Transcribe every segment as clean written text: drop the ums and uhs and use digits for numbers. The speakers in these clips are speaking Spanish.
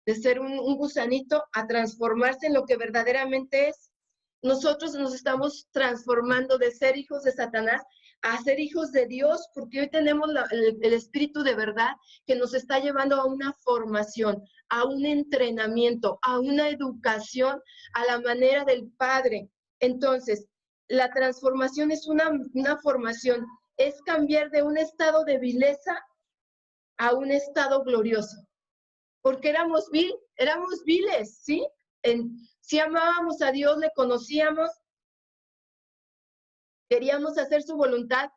de ser un gusanito a transformarse en lo que verdaderamente es. Nosotros nos estamos transformando de ser hijos de Satanás a ser hijos de Dios, porque hoy tenemos el Espíritu de verdad que nos está llevando a una formación, a un entrenamiento, a una educación a la manera del Padre. Entonces, la transformación es una formación, es cambiar de un estado de vileza a un estado glorioso. Porque éramos viles, ¿sí? Si amábamos a Dios, le conocíamos, queríamos hacer su voluntad,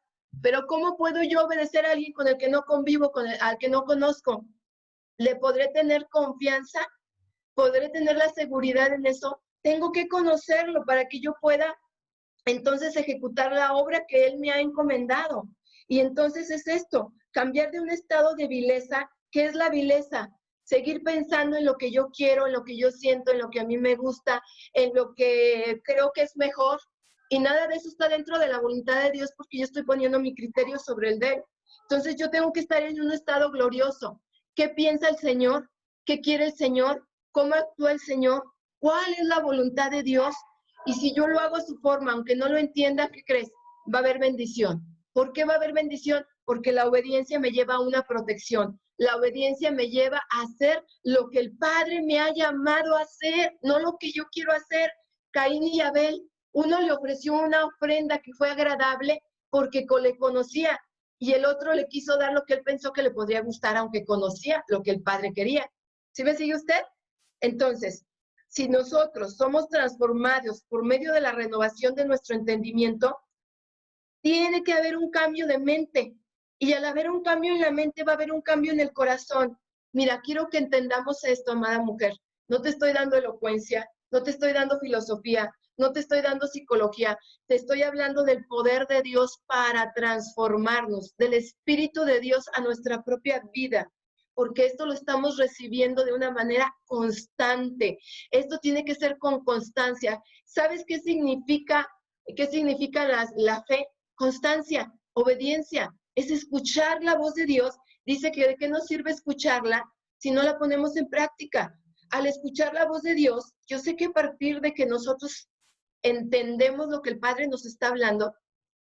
pero ¿cómo puedo yo obedecer a alguien con el que no convivo, al que no conozco? ¿Le podré tener confianza? ¿Podré tener la seguridad en eso? Tengo que conocerlo para que yo pueda entonces ejecutar la obra que Él me ha encomendado. Y entonces es esto, cambiar de un estado de vileza. ¿Qué es la vileza? Seguir pensando en lo que yo quiero, en lo que yo siento, en lo que a mí me gusta, en lo que creo que es mejor. Y nada de eso está dentro de la voluntad de Dios porque yo estoy poniendo mi criterio sobre el de Él. Entonces yo tengo que estar en un estado glorioso. ¿Qué piensa el Señor? ¿Qué quiere el Señor? ¿Cómo actúa el Señor? ¿Cuál es la voluntad de Dios? Y si yo lo hago a su forma, aunque no lo entienda, ¿qué crees? Va a haber bendición. ¿Por qué va a haber bendición? Porque la obediencia me lleva a una protección. La obediencia me lleva a hacer lo que el Padre me ha llamado a hacer, no lo que yo quiero hacer. Caín y Abel, uno le ofreció una ofrenda que fue agradable porque le conocía, y el otro le quiso dar lo que él pensó que le podría gustar, aunque conocía lo que el Padre quería. ¿Sí me sigue usted? Entonces, si nosotros somos transformados por medio de la renovación de nuestro entendimiento, tiene que haber un cambio de mente. Y al haber un cambio en la mente, va a haber un cambio en el corazón. Mira, quiero que entendamos esto, amada mujer. No te estoy dando elocuencia, no te estoy dando filosofía, no te estoy dando psicología. Te estoy hablando del poder de Dios para transformarnos, del Espíritu de Dios a nuestra propia vida, porque esto lo estamos recibiendo de una manera constante. Esto tiene que ser con constancia. ¿Sabes qué significa la fe? Constancia, obediencia, es escuchar la voz de Dios. Dice que de qué nos sirve escucharla si no la ponemos en práctica. Al escuchar la voz de Dios, yo sé que a partir de que nosotros entendemos lo que el Padre nos está hablando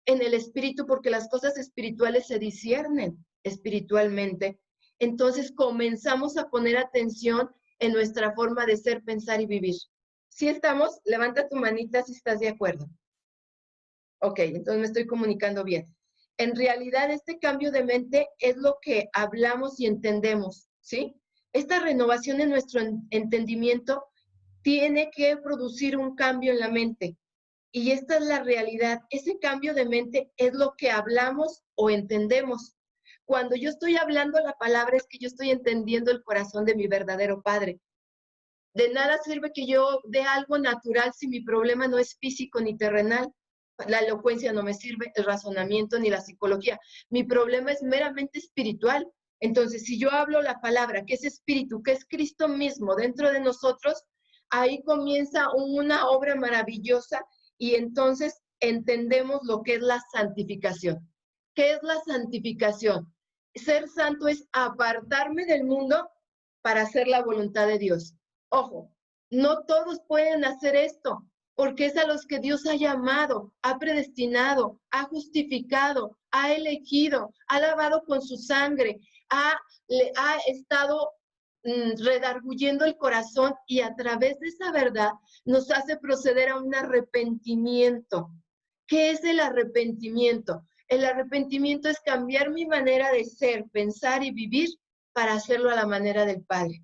en el Espíritu, porque las cosas espirituales se disciernen espiritualmente, entonces comenzamos a poner atención en nuestra forma de ser, pensar y vivir. ¿Sí estamos? Levanta tu manita si estás de acuerdo. Ok, entonces me estoy comunicando bien. En realidad, este cambio de mente es lo que hablamos y entendemos, ¿sí? Esta renovación en nuestro entendimiento tiene que producir un cambio en la mente. Y esta es la realidad. Ese cambio de mente es lo que hablamos o entendemos. Cuando yo estoy hablando la palabra, es que yo estoy entendiendo el corazón de mi verdadero Padre. De nada sirve que yo dé algo natural si mi problema no es físico ni terrenal. La elocuencia no me sirve, el razonamiento ni la psicología. Mi problema es meramente espiritual. Entonces, si yo hablo la palabra, que es espíritu, que es Cristo mismo dentro de nosotros, ahí comienza una obra maravillosa y entonces entendemos lo que es la santificación. ¿Qué es la santificación? Ser santo es apartarme del mundo para hacer la voluntad de Dios. Ojo, no todos pueden hacer esto, porque es a los que Dios ha llamado, ha predestinado, ha justificado, ha elegido, ha lavado con su sangre, ha estado redarguyendo el corazón, y a través de esa verdad nos hace proceder a un arrepentimiento. ¿Qué es el arrepentimiento? El arrepentimiento es cambiar mi manera de ser, pensar y vivir para hacerlo a la manera del Padre.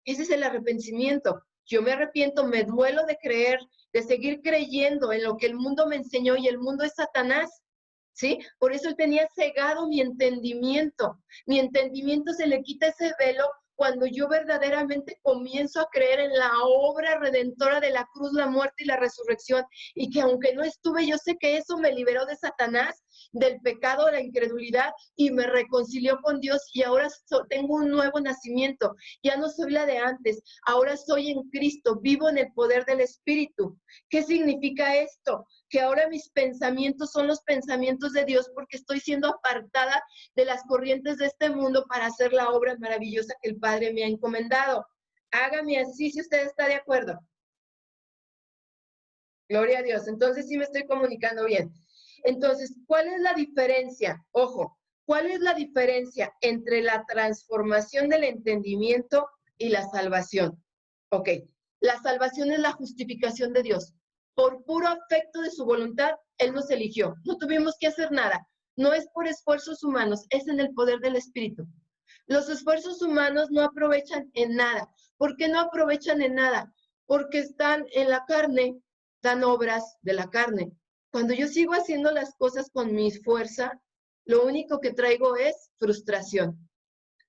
Ese es el arrepentimiento. Yo me arrepiento, me duelo de creer, de seguir creyendo en lo que el mundo me enseñó, y el mundo es Satanás, ¿sí? Por eso él tenía cegado mi entendimiento. Mi entendimiento se le quita ese velo cuando yo verdaderamente comienzo a creer en la obra redentora de la cruz, la muerte y la resurrección, y que aunque no estuve, yo sé que eso me liberó de Satanás, del pecado, de la incredulidad, y me reconcilió con Dios, y ahora tengo un nuevo nacimiento. Ya no soy la de antes, ahora soy en Cristo, vivo en el poder del Espíritu. ¿Qué significa esto? que ahora mis pensamientos son los pensamientos de Dios porque estoy siendo apartada de las corrientes de este mundo para hacer la obra maravillosa que el Padre me ha encomendado. Hágame así si usted está de acuerdo. Gloria a Dios. Entonces sí me estoy comunicando bien. Entonces, ¿cuál es la diferencia? Ojo, ¿cuál es la diferencia entre la transformación del entendimiento y la salvación? Ok, la salvación es la justificación de Dios. Por puro afecto de su voluntad, Él nos eligió. No tuvimos que hacer nada. No es por esfuerzos humanos, es en el poder del Espíritu. Los esfuerzos humanos no aprovechan en nada. ¿Por qué no aprovechan en nada? Porque están en la carne, dan obras de la carne. Cuando yo sigo haciendo las cosas con mi fuerza, lo único que traigo es frustración.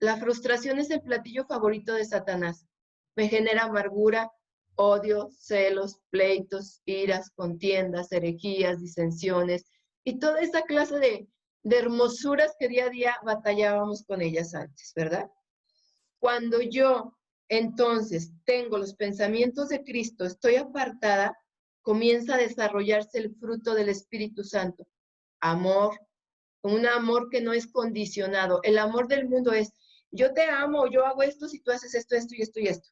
La frustración es el platillo favorito de Satanás. Me genera amargura, odio, celos, pleitos, iras, contiendas, herejías, disensiones y toda esa clase de hermosuras que día a día batallábamos con ellas antes, ¿verdad? Cuando yo entonces tengo los pensamientos de Cristo, estoy apartada, comienza a desarrollarse el fruto del Espíritu Santo. Amor, un amor que no es condicionado. El amor del mundo es, yo te amo, yo hago esto si tú haces esto, esto y esto y esto.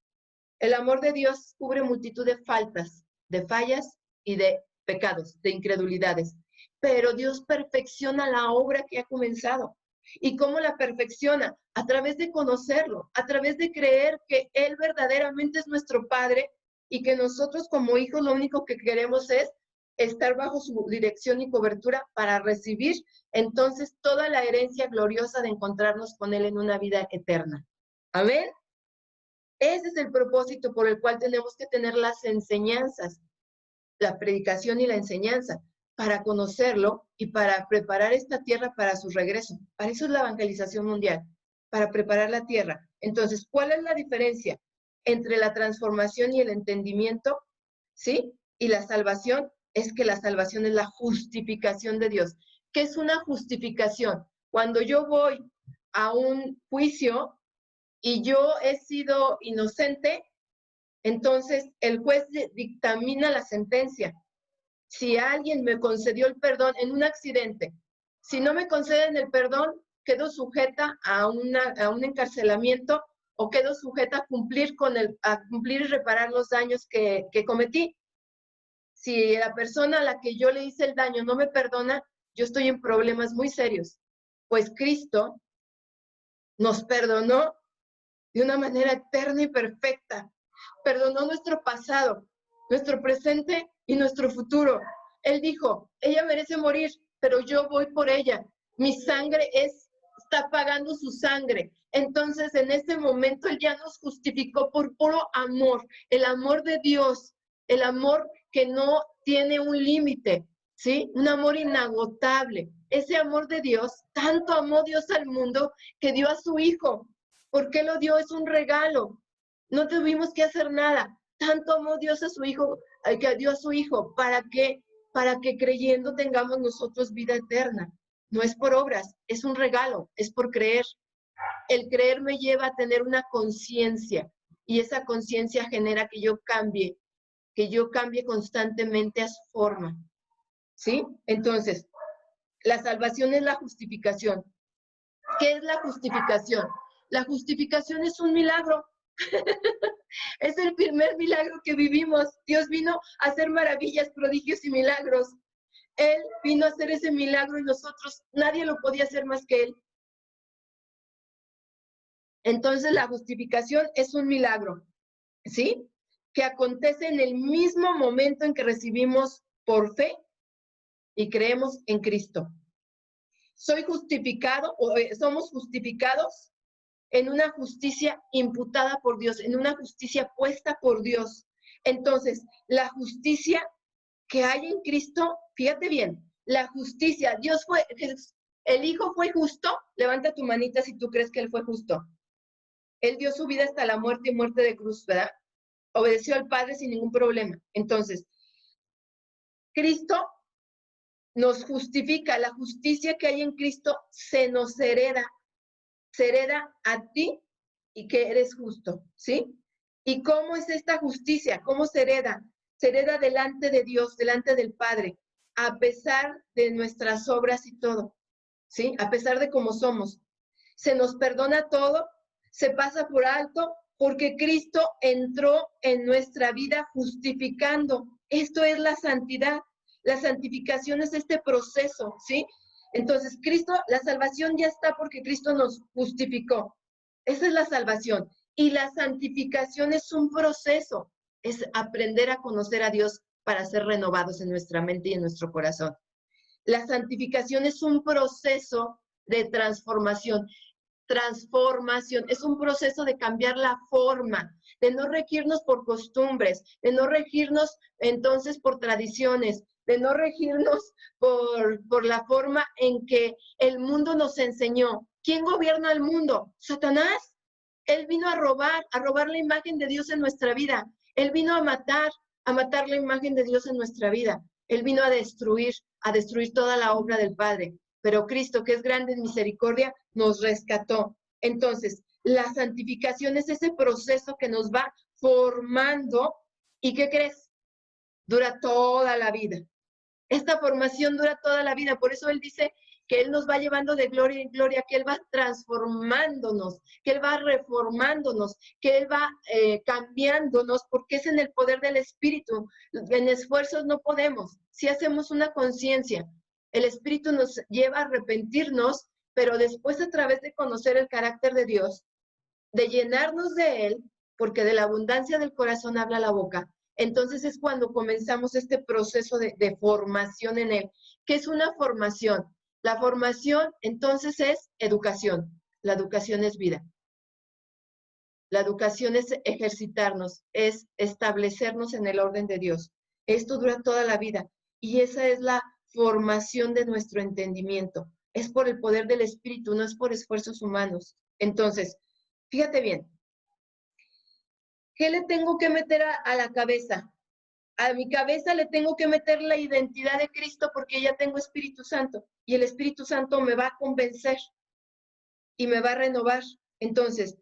El amor de Dios cubre multitud de faltas, de fallas y de pecados, de incredulidades. Pero Dios perfecciona la obra que ha comenzado. ¿Y cómo la perfecciona? A través de conocerlo, a través de creer que Él verdaderamente es nuestro Padre y que nosotros como hijos lo único que queremos es estar bajo su dirección y cobertura para recibir entonces toda la herencia gloriosa de encontrarnos con Él en una vida eterna. Amén. Ese es el propósito por el cual tenemos que tener las enseñanzas, la predicación y la enseñanza, para conocerlo y para preparar esta tierra para su regreso. Para eso es la evangelización mundial, para preparar la tierra. Entonces, ¿cuál es la diferencia entre la transformación y el entendimiento? ¿Sí? Y la salvación es que la salvación es la justificación de Dios. ¿Qué es una justificación? Cuando yo voy a un juicio y yo he sido inocente, entonces el juez dictamina la sentencia. Si alguien me concedió el perdón en un accidente, si no me conceden el perdón, quedo sujeta a un encarcelamiento o quedo sujeta a cumplir y reparar los daños que cometí. Si la persona a la que yo le hice el daño no me perdona, yo estoy en problemas muy serios. Pues Cristo nos perdonó de una manera eterna y perfecta. Perdonó nuestro pasado, nuestro presente y nuestro futuro. Él dijo, ella merece morir, pero yo voy por ella. Mi sangre está pagando su sangre. Entonces, en ese momento, Él ya nos justificó por puro amor, el amor de Dios, el amor que no tiene un límite, ¿sí? Un amor inagotable. Ese amor de Dios, tanto amó Dios al mundo que dio a su Hijo. ¿Por qué lo dio? Es un regalo. No tuvimos que hacer nada. Tanto amó Dios a su Hijo, que dio a su Hijo, ¿para qué? Para que creyendo tengamos nosotros vida eterna. No es por obras, es un regalo, es por creer. El creer me lleva a tener una conciencia y esa conciencia genera que yo cambie constantemente a su forma. ¿Sí? Entonces, la salvación es la justificación. ¿Qué es la justificación? La justificación es un milagro. Es el primer milagro que vivimos. Dios vino a hacer maravillas, prodigios y milagros. Él vino a hacer ese milagro y nosotros, nadie lo podía hacer más que Él. Entonces la justificación es un milagro, ¿sí? Que acontece en el mismo momento en que recibimos por fe y creemos en Cristo. Soy justificado o somos justificados en una justicia imputada por Dios, en una justicia puesta por Dios. Entonces, la justicia que hay en Cristo, fíjate bien, la justicia, el Hijo fue justo, levanta tu manita si tú crees que Él fue justo. Él dio su vida hasta la muerte y muerte de cruz, ¿verdad? Obedeció al Padre sin ningún problema. Entonces, Cristo nos justifica, la justicia que hay en Cristo se nos hereda a ti y que eres justo, ¿sí? ¿Y cómo es esta justicia? ¿Cómo se hereda? Se hereda delante de Dios, delante del Padre. a pesar de nuestras obras y todo, ¿sí? A pesar de cómo somos. Se nos perdona todo, se pasa por alto, porque Cristo entró en nuestra vida justificando. Esto es la santidad. La santificación es este proceso, ¿sí? Entonces, Cristo, la salvación ya está porque Cristo nos justificó. Esa es la salvación. Y la santificación es un proceso, es aprender a conocer a Dios para ser renovados en nuestra mente y en nuestro corazón. La santificación es un proceso de transformación. Transformación es un proceso de cambiar la forma, de no regirnos por costumbres, de no regirnos entonces por tradiciones, de no regirnos por la forma en que el mundo nos enseñó. ¿Quién gobierna el mundo? Satanás. Él vino a robar la imagen de Dios en nuestra vida. Él vino a matar la imagen de Dios en nuestra vida. Él vino a destruir toda la obra del Padre. Pero Cristo, que es grande en misericordia, nos rescató. Entonces, la santificación es ese proceso que nos va formando. ¿Y qué crees? Dura toda la vida. Esta formación dura toda la vida. Por eso Él dice que Él nos va llevando de gloria en gloria, que Él va transformándonos, que Él va reformándonos, que Él va cambiándonos, porque es en el poder del Espíritu. En esfuerzos no podemos. Si hacemos una conciencia, el Espíritu nos lleva a arrepentirnos, pero después a través de conocer el carácter de Dios, de llenarnos de Él, porque de la abundancia del corazón habla la boca. Entonces es cuando comenzamos este proceso de formación en Él. ¿Qué es una formación? La formación entonces es educación. La educación es vida. La educación es ejercitarnos, es establecernos en el orden de Dios. Esto dura toda la vida y esa es la formación de nuestro entendimiento. Es por el poder del Espíritu, no es por esfuerzos humanos. Entonces, fíjate bien, ¿qué le tengo que meter a la cabeza? A mi cabeza le tengo que meter la identidad de Cristo porque ya tengo Espíritu Santo y el Espíritu Santo me va a convencer y me va a renovar. Entonces,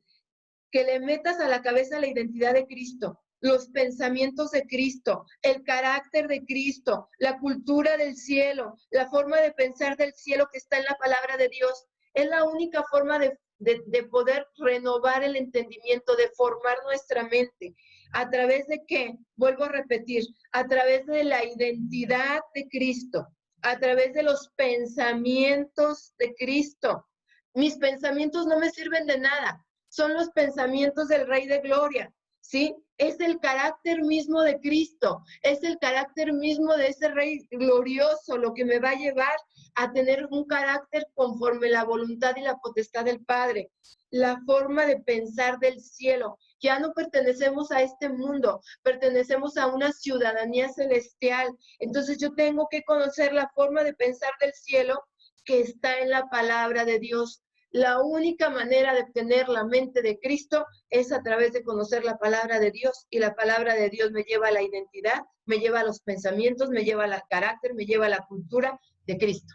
que le metas a la cabeza la identidad de Cristo, los pensamientos de Cristo, el carácter de Cristo, la cultura del cielo, la forma de pensar del cielo que está en la palabra de Dios. Es la única forma de poder renovar el entendimiento, de formar nuestra mente. ¿A través de qué? Vuelvo a repetir, a través de la identidad de Cristo, a través de los pensamientos de Cristo. Mis pensamientos no me sirven de nada. Son los pensamientos del Rey de Gloria, ¿sí? Es el carácter mismo de Cristo, es el carácter mismo de ese Rey glorioso lo que me va a llevar a tener un carácter conforme la voluntad y la potestad del Padre. La forma de pensar del cielo. Ya no pertenecemos a este mundo, pertenecemos a una ciudadanía celestial. Entonces yo tengo que conocer la forma de pensar del cielo que está en la palabra de Dios. La única manera de obtener la mente de Cristo es a través de conocer la palabra de Dios y la palabra de Dios me lleva a la identidad, me lleva a los pensamientos, me lleva al carácter, me lleva a la cultura de Cristo.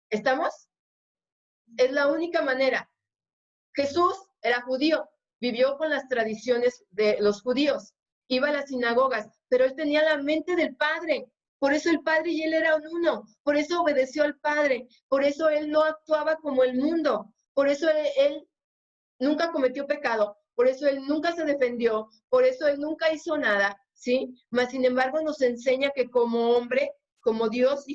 ¿Estamos? Es la única manera. Jesús era judío, vivió con las tradiciones de los judíos, iba a las sinagogas, pero él tenía la mente del Padre. Por eso el Padre y él eran uno, por eso obedeció al Padre, por eso él no actuaba como el mundo, por eso él nunca cometió pecado, por eso él nunca se defendió, por eso él nunca hizo nada, ¿sí? Mas sin embargo nos enseña que como hombre, como Dios,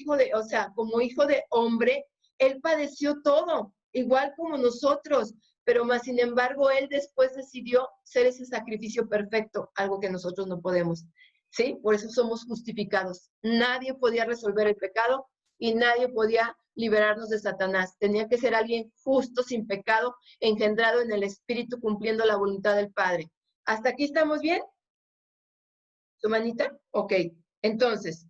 como hijo de hombre, él padeció todo, igual como nosotros, pero más sin embargo él después decidió ser ese sacrificio perfecto, algo que nosotros no podemos, ¿sí? Por eso somos justificados. Nadie podía resolver el pecado y nadie podía liberarnos de Satanás. Tenía que ser alguien justo, sin pecado, engendrado en el Espíritu, cumpliendo la voluntad del Padre. ¿Hasta aquí estamos bien? ¿Tu manita? Ok. Entonces,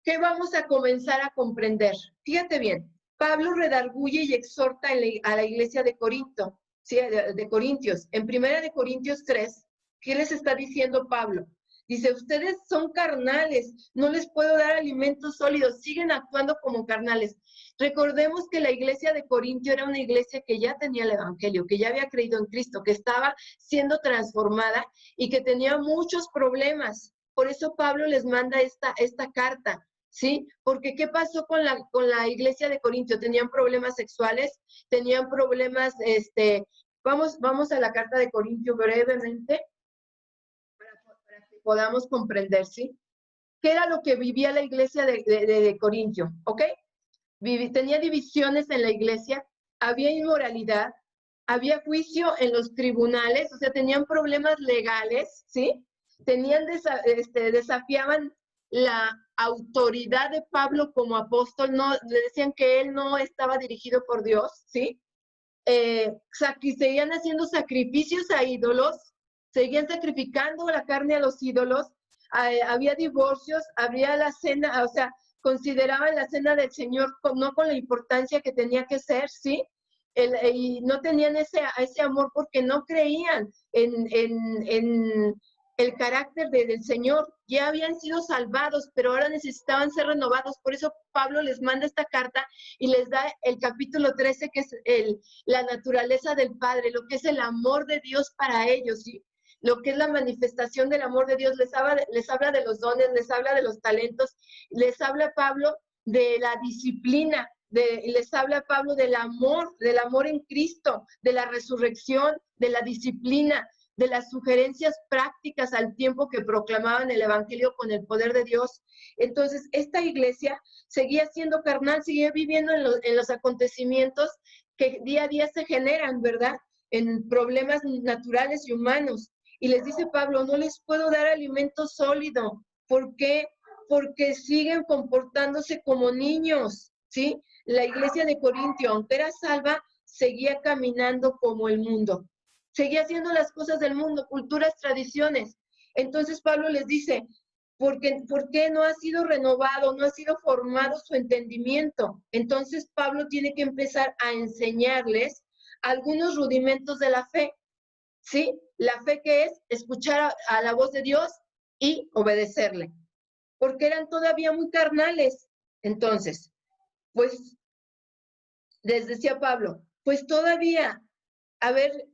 ¿qué vamos a comenzar a comprender? Fíjate bien, Pablo redarguye y exhorta a la iglesia de Corinto, ¿sí? de Corintios. En 1 de Corintios 3, ¿qué les está diciendo Pablo? Dice, ustedes son carnales, no les puedo dar alimentos sólidos, siguen actuando como carnales. Recordemos que la iglesia de Corintio era una iglesia que ya tenía el evangelio, que ya había creído en Cristo, que estaba siendo transformada y que tenía muchos problemas. Por eso Pablo les manda esta carta. ¿sí? Porque ¿qué pasó con la iglesia de Corintio? Tenían problemas sexuales, tenían problemas, vamos a la carta de Corintio brevemente para que podamos comprender, ¿sí? ¿Qué era lo que vivía la iglesia de Corintio? ¿Ok? Tenía divisiones en la iglesia, había inmoralidad, había juicio en los tribunales, o sea, tenían problemas legales, ¿sí? Desafiaban la autoridad de Pablo como apóstol, no, le decían que él no estaba dirigido por Dios, ¿sí? Seguían haciendo sacrificios a ídolos, seguían sacrificando la carne a los ídolos, había divorcios, había la cena, o sea, consideraban la cena del Señor no con la importancia que tenía que ser, ¿sí? Y no tenían ese amor porque no creían en el carácter del Señor. Ya habían sido salvados, pero ahora necesitaban ser renovados. Por eso Pablo les manda esta carta y les da el capítulo 13, que es la naturaleza del Padre, lo que es el amor de Dios para ellos, ¿sí? Lo que es la manifestación del amor de Dios. Les habla de los dones, les habla de los talentos, les habla Pablo de la disciplina, les habla Pablo del amor en Cristo, de la resurrección, de la disciplina, de las sugerencias prácticas al tiempo que proclamaban el evangelio con el poder de Dios. Entonces, esta iglesia seguía siendo carnal, seguía viviendo en los acontecimientos que día a día se generan, ¿verdad? En problemas naturales y humanos. Y les dice Pablo, no les puedo dar alimento sólido. ¿Por qué? Porque siguen comportándose como niños, ¿sí? La iglesia de Corintio, aunque era salva, seguía caminando como el mundo. Seguía haciendo las cosas del mundo, culturas, tradiciones. Entonces Pablo les dice, ¿por qué no ha sido renovado, no ha sido formado su entendimiento? Entonces Pablo tiene que empezar a enseñarles algunos rudimentos de la fe, ¿sí? La fe que es escuchar a la voz de Dios y obedecerle, porque eran todavía muy carnales. Entonces, pues, les decía Pablo, pues todavía, a ver,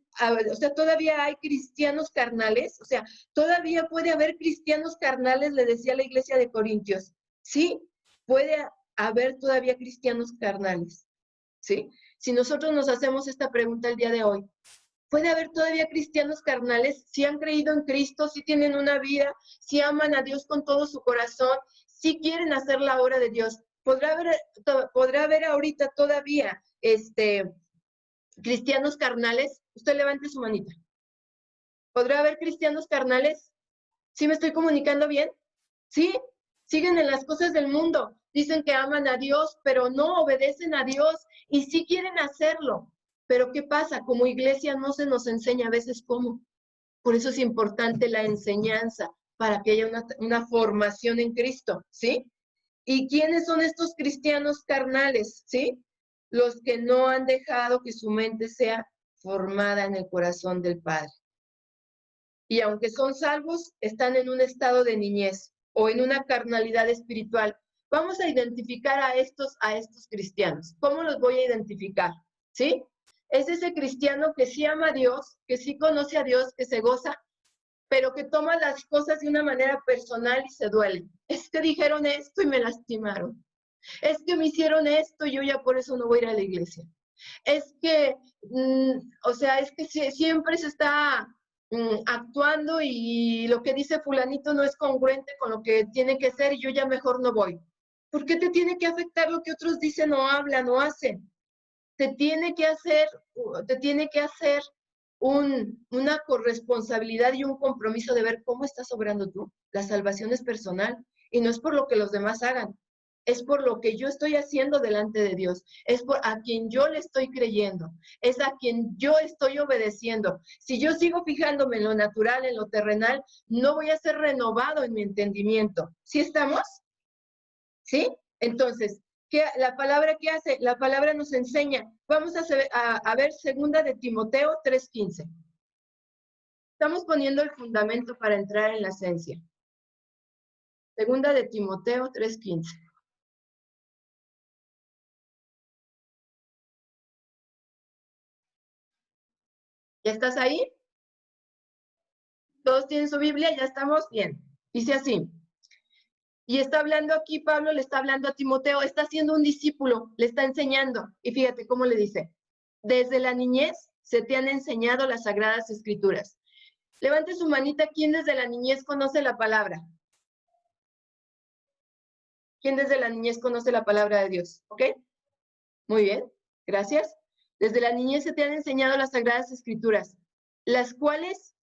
o sea, todavía hay cristianos carnales, o sea, todavía puede haber cristianos carnales, le decía la iglesia de Corintios. Sí, puede haber todavía cristianos carnales, ¿sí? Si nosotros nos hacemos esta pregunta el día de hoy, ¿puede haber todavía cristianos carnales si han creído en Cristo, si tienen una vida, si aman a Dios con todo su corazón, si quieren hacer la obra de Dios? ¿Podrá haber ahorita todavía cristianos carnales? Usted levante su manita. ¿Podrá haber cristianos carnales? ¿Sí me estoy comunicando bien? ¿Sí? Siguen en las cosas del mundo. Dicen que aman a Dios, pero no obedecen a Dios y sí quieren hacerlo. Pero ¿qué pasa? Como iglesia no se nos enseña a veces cómo. Por eso es importante la enseñanza, para que haya una formación en Cristo, ¿sí? ¿Y quiénes son estos cristianos carnales, sí? Los que no han dejado que su mente sea formada en el corazón del Padre. Y aunque son salvos, están en un estado de niñez o en una carnalidad espiritual. Vamos a identificar a estos cristianos. ¿Cómo los voy a identificar? ¿Sí? Es ese cristiano que sí ama a Dios, que sí conoce a Dios, que se goza, pero que toma las cosas de una manera personal y se duele. Es que dijeron esto y me lastimaron. Es que me hicieron esto y yo ya por eso no voy a ir a la iglesia. Es que, o sea, es que siempre se está actuando y lo que dice fulanito no es congruente con lo que tiene que ser y yo ya mejor no voy. ¿Por qué te tiene que afectar lo que otros dicen o hablan o hacen? Te tiene que hacer una corresponsabilidad y un compromiso de ver cómo estás obrando tú. La salvación es personal y no es por lo que los demás hagan, es por lo que yo estoy haciendo delante de Dios, es por a quien yo le estoy creyendo, es a quien yo estoy obedeciendo. Si yo sigo fijándome en lo natural, en lo terrenal, no voy a ser renovado en mi entendimiento. ¿Sí estamos? ¿Sí? Entonces, la palabra que hace, la palabra nos enseña. Vamos a ver segunda de Timoteo 3:15. Estamos poniendo el fundamento para entrar en la esencia. Segunda de Timoteo 3:15. ¿Ya estás ahí? ¿Todos tienen su Biblia? ¿Ya estamos? Bien. Dice así. Y está hablando aquí, Pablo le está hablando a Timoteo, está siendo un discípulo, le está enseñando. Y fíjate cómo le dice, desde la niñez se te han enseñado las sagradas escrituras. Levante su manita, ¿quién desde la niñez conoce la palabra? ¿Quién desde la niñez conoce la palabra de Dios? ¿Ok? Muy bien, gracias. Desde la niñez se te han enseñado las sagradas escrituras, las cuales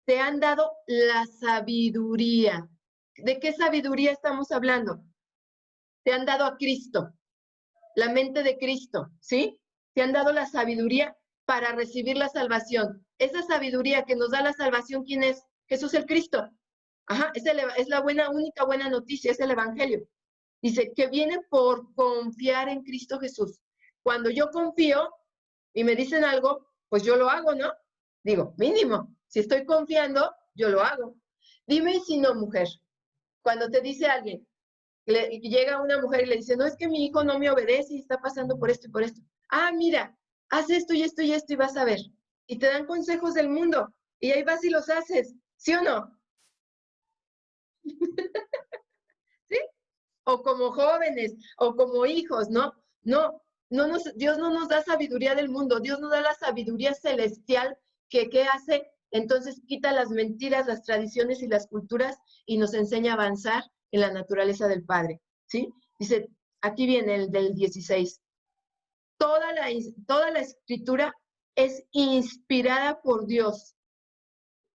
te han dado la sabiduría. ¿De qué sabiduría estamos hablando? Te han dado a Cristo, la mente de Cristo, ¿sí? Te han dado la sabiduría para recibir la salvación. Esa sabiduría que nos da la salvación, ¿quién es? Jesús el Cristo. Ajá, es la única buena noticia, es el Evangelio. Dice que viene por confiar en Cristo Jesús. Cuando yo confío y me dicen algo, pues yo lo hago, ¿no? Digo, mínimo, si estoy confiando, yo lo hago. Dime si no, mujer, cuando te dice alguien, llega una mujer y le dice, no, es que mi hijo no me obedece y está pasando por esto y por esto. Ah, mira, haz esto y esto y esto y vas a ver. Y te dan consejos del mundo y ahí vas y los haces, ¿sí o no? ¿Sí? O como jóvenes, o como hijos, ¿no? No, Dios no nos da sabiduría del mundo, Dios nos da la sabiduría celestial que ¿qué hace? Entonces quita las mentiras, las tradiciones y las culturas y nos enseña a avanzar en la naturaleza del Padre, ¿sí? Dice, aquí viene el del 16. Toda la escritura es inspirada por Dios.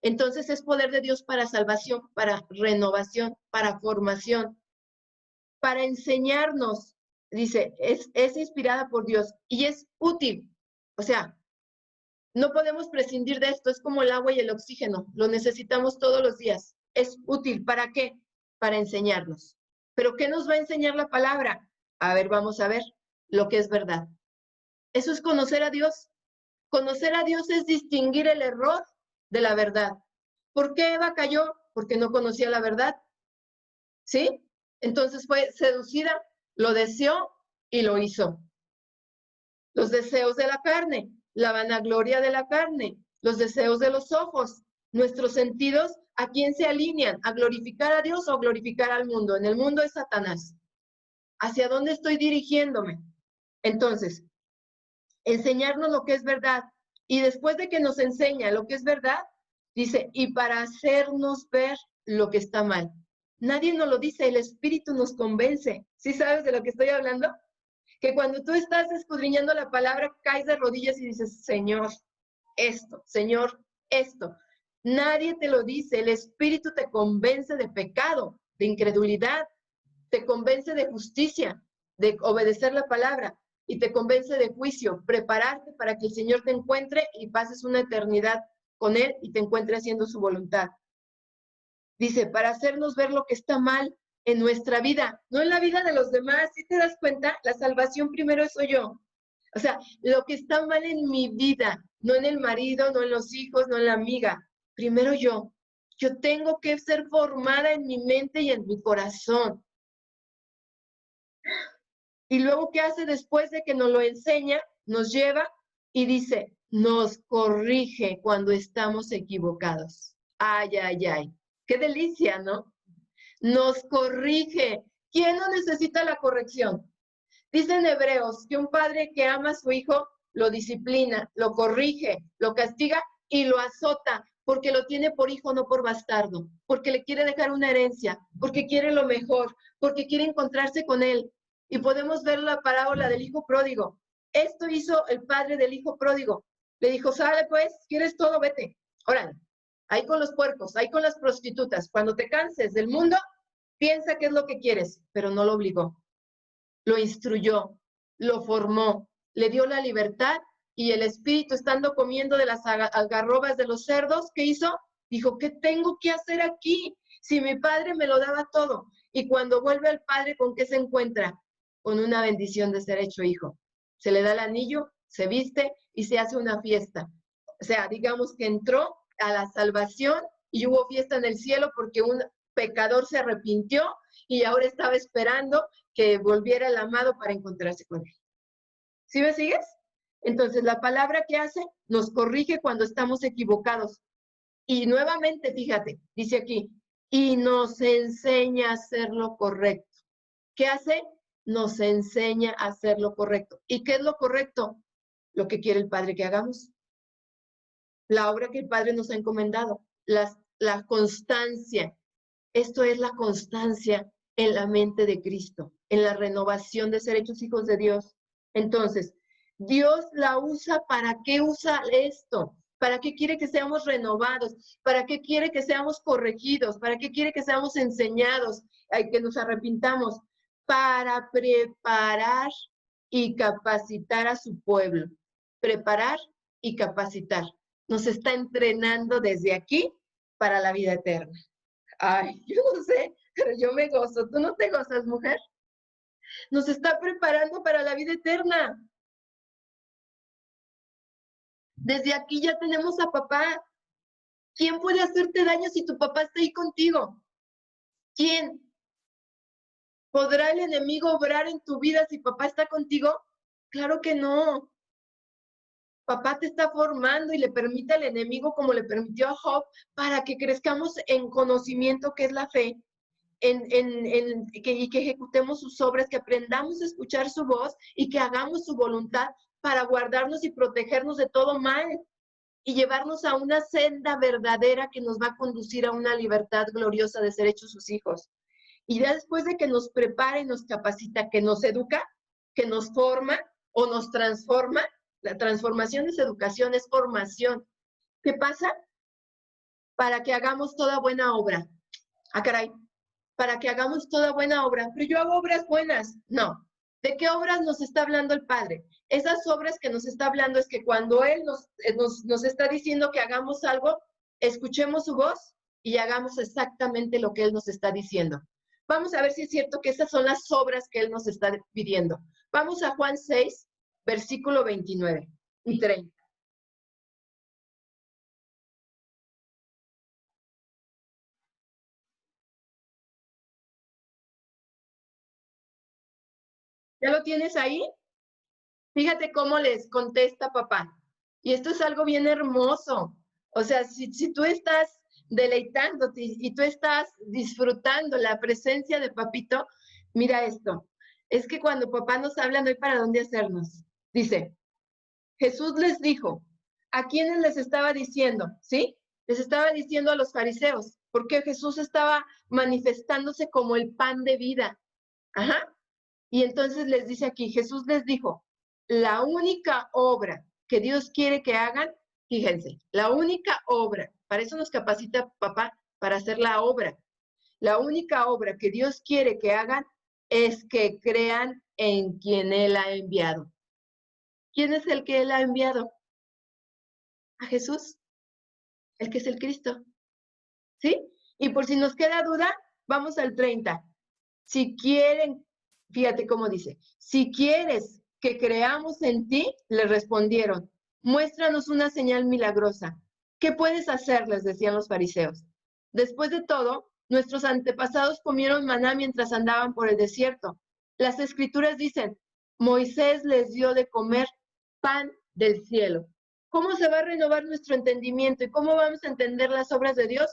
Entonces es poder de Dios para salvación, para renovación, para formación, para enseñarnos, dice, es inspirada por Dios y es útil. O sea, no podemos prescindir de esto, es como el agua y el oxígeno, lo necesitamos todos los días. Es útil, ¿para qué? Para enseñarnos. ¿Pero qué nos va a enseñar la palabra? A ver, vamos a ver lo que es verdad. Eso es conocer a Dios. Conocer a Dios es distinguir el error de la verdad. ¿Por qué Eva cayó? Porque no conocía la verdad. ¿Sí? Entonces fue seducida, lo deseó y lo hizo. Los deseos de la carne, la vanagloria de la carne, los deseos de los ojos, nuestros sentidos, ¿a quién se alinean? ¿A glorificar a Dios o glorificar al mundo? En el mundo es Satanás. ¿Hacia dónde estoy dirigiéndome? Entonces, enseñarnos lo que es verdad. Y después de que nos enseña lo que es verdad, dice, y para hacernos ver lo que está mal. Nadie nos lo dice, el Espíritu nos convence. ¿Sí sabes de lo que estoy hablando? Que cuando tú estás escudriñando la palabra, caes de rodillas y dices, Señor, esto, Señor, esto. Nadie te lo dice, el Espíritu te convence de pecado, de incredulidad, te convence de justicia, de obedecer la palabra y te convence de juicio, prepararte para que el Señor te encuentre y pases una eternidad con Él y te encuentre haciendo su voluntad. Dice, para hacernos ver lo que está mal en nuestra vida, no en la vida de los demás. ¿Sí te das cuenta? La salvación primero soy yo. O sea, lo que está mal en mi vida, no en el marido, no en los hijos, no en la amiga. Primero yo. Yo tengo que ser formada en mi mente y en mi corazón. Y luego, ¿qué hace después de que nos lo enseña? Nos lleva y dice, nos corrige cuando estamos equivocados. Ay, ay, ay. Qué delicia, ¿no? Nos corrige. ¿Quién no necesita la corrección? Dicen Hebreos que un padre que ama a su hijo lo disciplina, lo corrige, lo castiga y lo azota, porque lo tiene por hijo, no por bastardo, porque le quiere dejar una herencia, porque quiere lo mejor, porque quiere encontrarse con él. Y podemos ver la parábola del hijo pródigo. Esto hizo el padre del hijo pródigo. Le dijo, sale pues, quieres todo, vete. Órale, ahí con los puercos, ahí con las prostitutas. Cuando te canses del mundo, piensa qué es lo que quieres, pero no lo obligó. Lo instruyó, lo formó, le dio la libertad y el espíritu, estando comiendo de las algarrobas de los cerdos, ¿qué hizo? Dijo, ¿qué tengo que hacer aquí? Si mi padre me lo daba todo. Y cuando vuelve al padre, ¿con qué se encuentra? Con una bendición de ser hecho hijo. Se le da el anillo, se viste y se hace una fiesta. O sea, digamos que entró a la salvación y hubo fiesta en el cielo porque un pecador se arrepintió y ahora estaba esperando que volviera el amado para encontrarse con él. ¿Sí me sigues? Entonces, la palabra que hace nos corrige cuando estamos equivocados. Y nuevamente, fíjate, dice aquí, y nos enseña a hacer lo correcto. ¿Qué hace? Nos enseña a hacer lo correcto. ¿Y qué es lo correcto? Lo que quiere el Padre que hagamos. La obra que el Padre nos ha encomendado, la constancia. Esto es la constancia en la mente de Cristo, en la renovación de ser hechos hijos de Dios. Entonces, Dios la usa, ¿para qué usa esto? ¿Para qué quiere que seamos renovados? ¿Para qué quiere que seamos corregidos? ¿Para qué quiere que seamos enseñados? Que nos arrepintamos. Para preparar y capacitar a su pueblo. Preparar y capacitar. Nos está entrenando desde aquí para la vida eterna. Ay, yo no sé, pero yo me gozo. ¿Tú no te gozas, mujer? Nos está preparando para la vida eterna. Desde aquí ya tenemos a papá. ¿Quién puede hacerte daño si tu papá está ahí contigo? ¿Quién? ¿Podrá el enemigo obrar en tu vida si papá está contigo? Claro que no. Papá te está formando y le permite al enemigo, como le permitió a Job, para que crezcamos en conocimiento, que es la fe, y que ejecutemos sus obras, que aprendamos a escuchar su voz y que hagamos su voluntad para guardarnos y protegernos de todo mal y llevarnos a una senda verdadera que nos va a conducir a una libertad gloriosa de ser hechos sus hijos. Y ya después de que nos prepara y nos capacita, que nos educa, que nos forma o nos transforma, la transformación es educación, es formación. ¿Qué pasa? Para que hagamos toda buena obra. Ah, caray, para que hagamos toda buena obra. Pero yo hago obras buenas. No. ¿De qué obras nos está hablando el Padre? Esas obras que nos está hablando es que cuando Él nos está diciendo que hagamos algo, escuchemos su voz y hagamos exactamente lo que Él nos está diciendo. Vamos a ver si es cierto que esas son las obras que Él nos está pidiendo. Vamos a Juan 6, versículo 29 y 30. ¿Ya lo tienes ahí? Fíjate cómo les contesta papá. Y esto es algo bien hermoso. O sea, si tú estás deleitándote y tú estás disfrutando la presencia de papito, mira esto. Es que cuando papá nos habla no hay para dónde hacernos. Dice, Jesús les dijo, ¿a quiénes les estaba diciendo? ¿Sí? Les estaba diciendo a los fariseos, porque Jesús estaba manifestándose como el pan de vida. Ajá. Y entonces les dice aquí, Jesús les dijo, la única obra que Dios quiere que hagan, fíjense, la única obra, para eso nos capacita papá, para hacer la obra. La única obra que Dios quiere que hagan es que crean en quien Él ha enviado. ¿Quién es el que Él ha enviado? A Jesús, el que es el Cristo. ¿Sí? Y por si nos queda duda, vamos al 30. Si quieren, fíjate cómo dice, si quieres que creamos en ti, le respondieron, muéstranos una señal milagrosa. ¿Qué puedes hacer? Les decían los fariseos. Después de todo, nuestros antepasados comieron maná mientras andaban por el desierto. Las escrituras dicen, Moisés les dio de comer pan del cielo. ¿Cómo se va a renovar nuestro entendimiento y cómo vamos a entender las obras de Dios?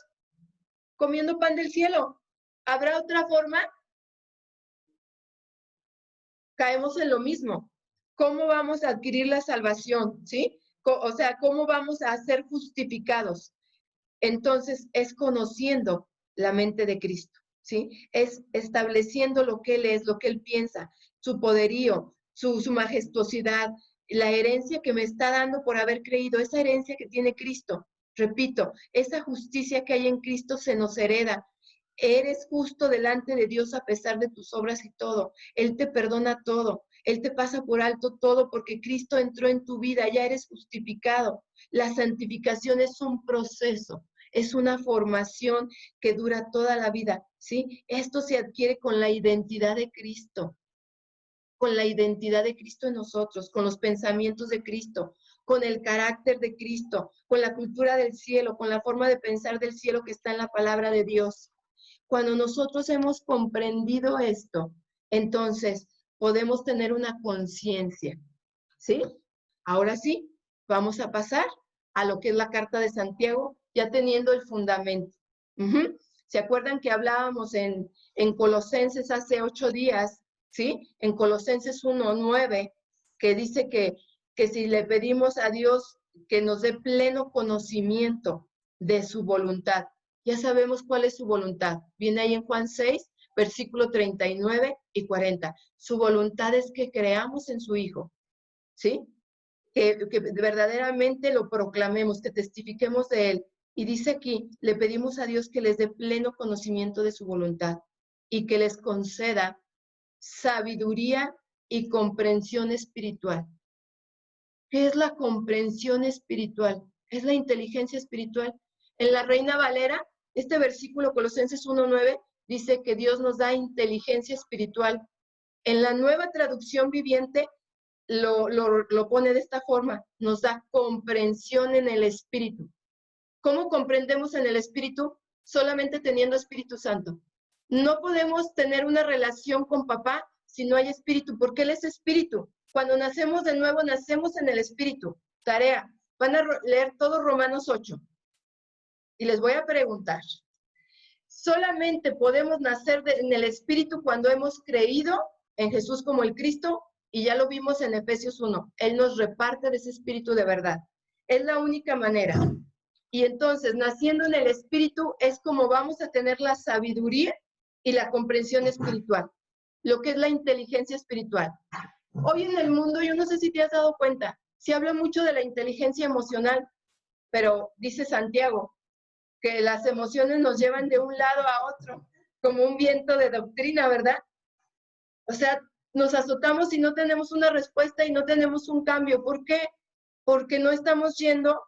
Comiendo pan del cielo. ¿Habrá otra forma? Caemos en lo mismo. ¿Cómo vamos a adquirir la salvación? ¿Sí? O sea, ¿cómo vamos a ser justificados? Entonces, es conociendo la mente de Cristo, ¿sí? Es estableciendo lo que Él es, lo que Él piensa, su poderío, su majestuosidad, la herencia que me está dando por haber creído, esa herencia que tiene Cristo. Repito, esa justicia que hay en Cristo se nos hereda. Eres justo delante de Dios a pesar de tus obras y todo. Él te perdona todo. Él te pasa por alto todo porque Cristo entró en tu vida. Ya eres justificado. La santificación es un proceso, es una formación que dura toda la vida, ¿sí? Esto se adquiere con la identidad de Cristo, con la identidad de Cristo en nosotros, con los pensamientos de Cristo, con el carácter de Cristo, con la cultura del cielo, con la forma de pensar del cielo que está en la palabra de Dios. Cuando nosotros hemos comprendido esto, entonces podemos tener una conciencia, ¿sí? Ahora sí, vamos a pasar a lo que es la carta de Santiago, ya teniendo el fundamento. ¿Se acuerdan que hablábamos en Colosenses hace 8 días, ¿sí? En Colosenses 1:9, que dice que si le pedimos a Dios que nos dé pleno conocimiento de su voluntad, ya sabemos cuál es su voluntad. Viene ahí en Juan 6, versículo 39 y 40. Su voluntad es que creamos en su Hijo, ¿sí? Que verdaderamente lo proclamemos, que testifiquemos de Él. Y dice aquí, le pedimos a Dios que les dé pleno conocimiento de su voluntad y que les conceda sabiduría y comprensión espiritual. ¿Qué es la comprensión espiritual? Es la inteligencia espiritual. En la Reina Valera, este versículo, Colosenses 1:9, dice que Dios nos da inteligencia espiritual. En la Nueva Traducción Viviente lo pone de esta forma, nos da comprensión en el Espíritu. ¿Cómo comprendemos en el Espíritu? Solamente teniendo Espíritu Santo. No podemos tener una relación con papá si no hay Espíritu, porque Él es Espíritu. Cuando nacemos de nuevo, nacemos en el Espíritu. Tarea, van a leer todo Romanos 8. Y les voy a preguntar, ¿solamente podemos nacer en el Espíritu cuando hemos creído en Jesús como el Cristo? Y ya lo vimos en Efesios 1. Él nos reparte de ese Espíritu de verdad. Es la única manera. Y entonces, naciendo en el Espíritu, es como vamos a tener la sabiduría y la comprensión espiritual, lo que es la inteligencia espiritual. Hoy en el mundo, yo no sé si te has dado cuenta, se habla mucho de la inteligencia emocional, pero dice Santiago que las emociones nos llevan de un lado a otro, como un viento de doctrina, ¿verdad? O sea, nos azotamos y no tenemos una respuesta y no tenemos un cambio. ¿Por qué? Porque no estamos yendo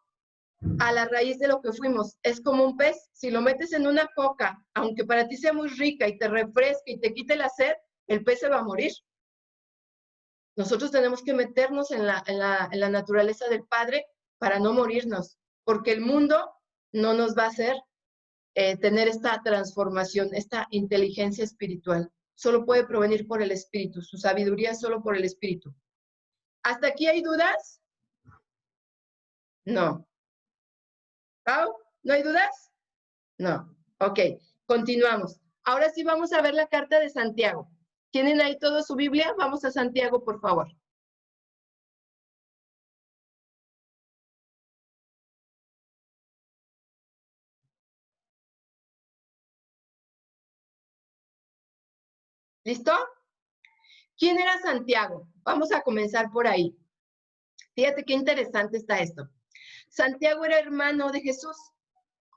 a la raíz de lo que fuimos. Es como un pez, si lo metes en una coca, aunque para ti sea muy rica y te refresque y te quite la sed, el pez se va a morir. Nosotros tenemos que meternos en la naturaleza del Padre para no morirnos, porque el mundo no nos va a hacer tener esta transformación, esta inteligencia espiritual. Solo puede provenir por el Espíritu, su sabiduría solo por el Espíritu. ¿Hasta aquí hay dudas? No. ¿Pau? ¿No hay dudas? No. Ok, continuamos. Ahora sí vamos a ver la carta de Santiago. ¿Tienen ahí toda su Biblia? Vamos a Santiago, por favor. ¿Listo? ¿Quién era Santiago? Vamos a comenzar por ahí. Fíjate qué interesante está esto. Santiago era hermano de Jesús.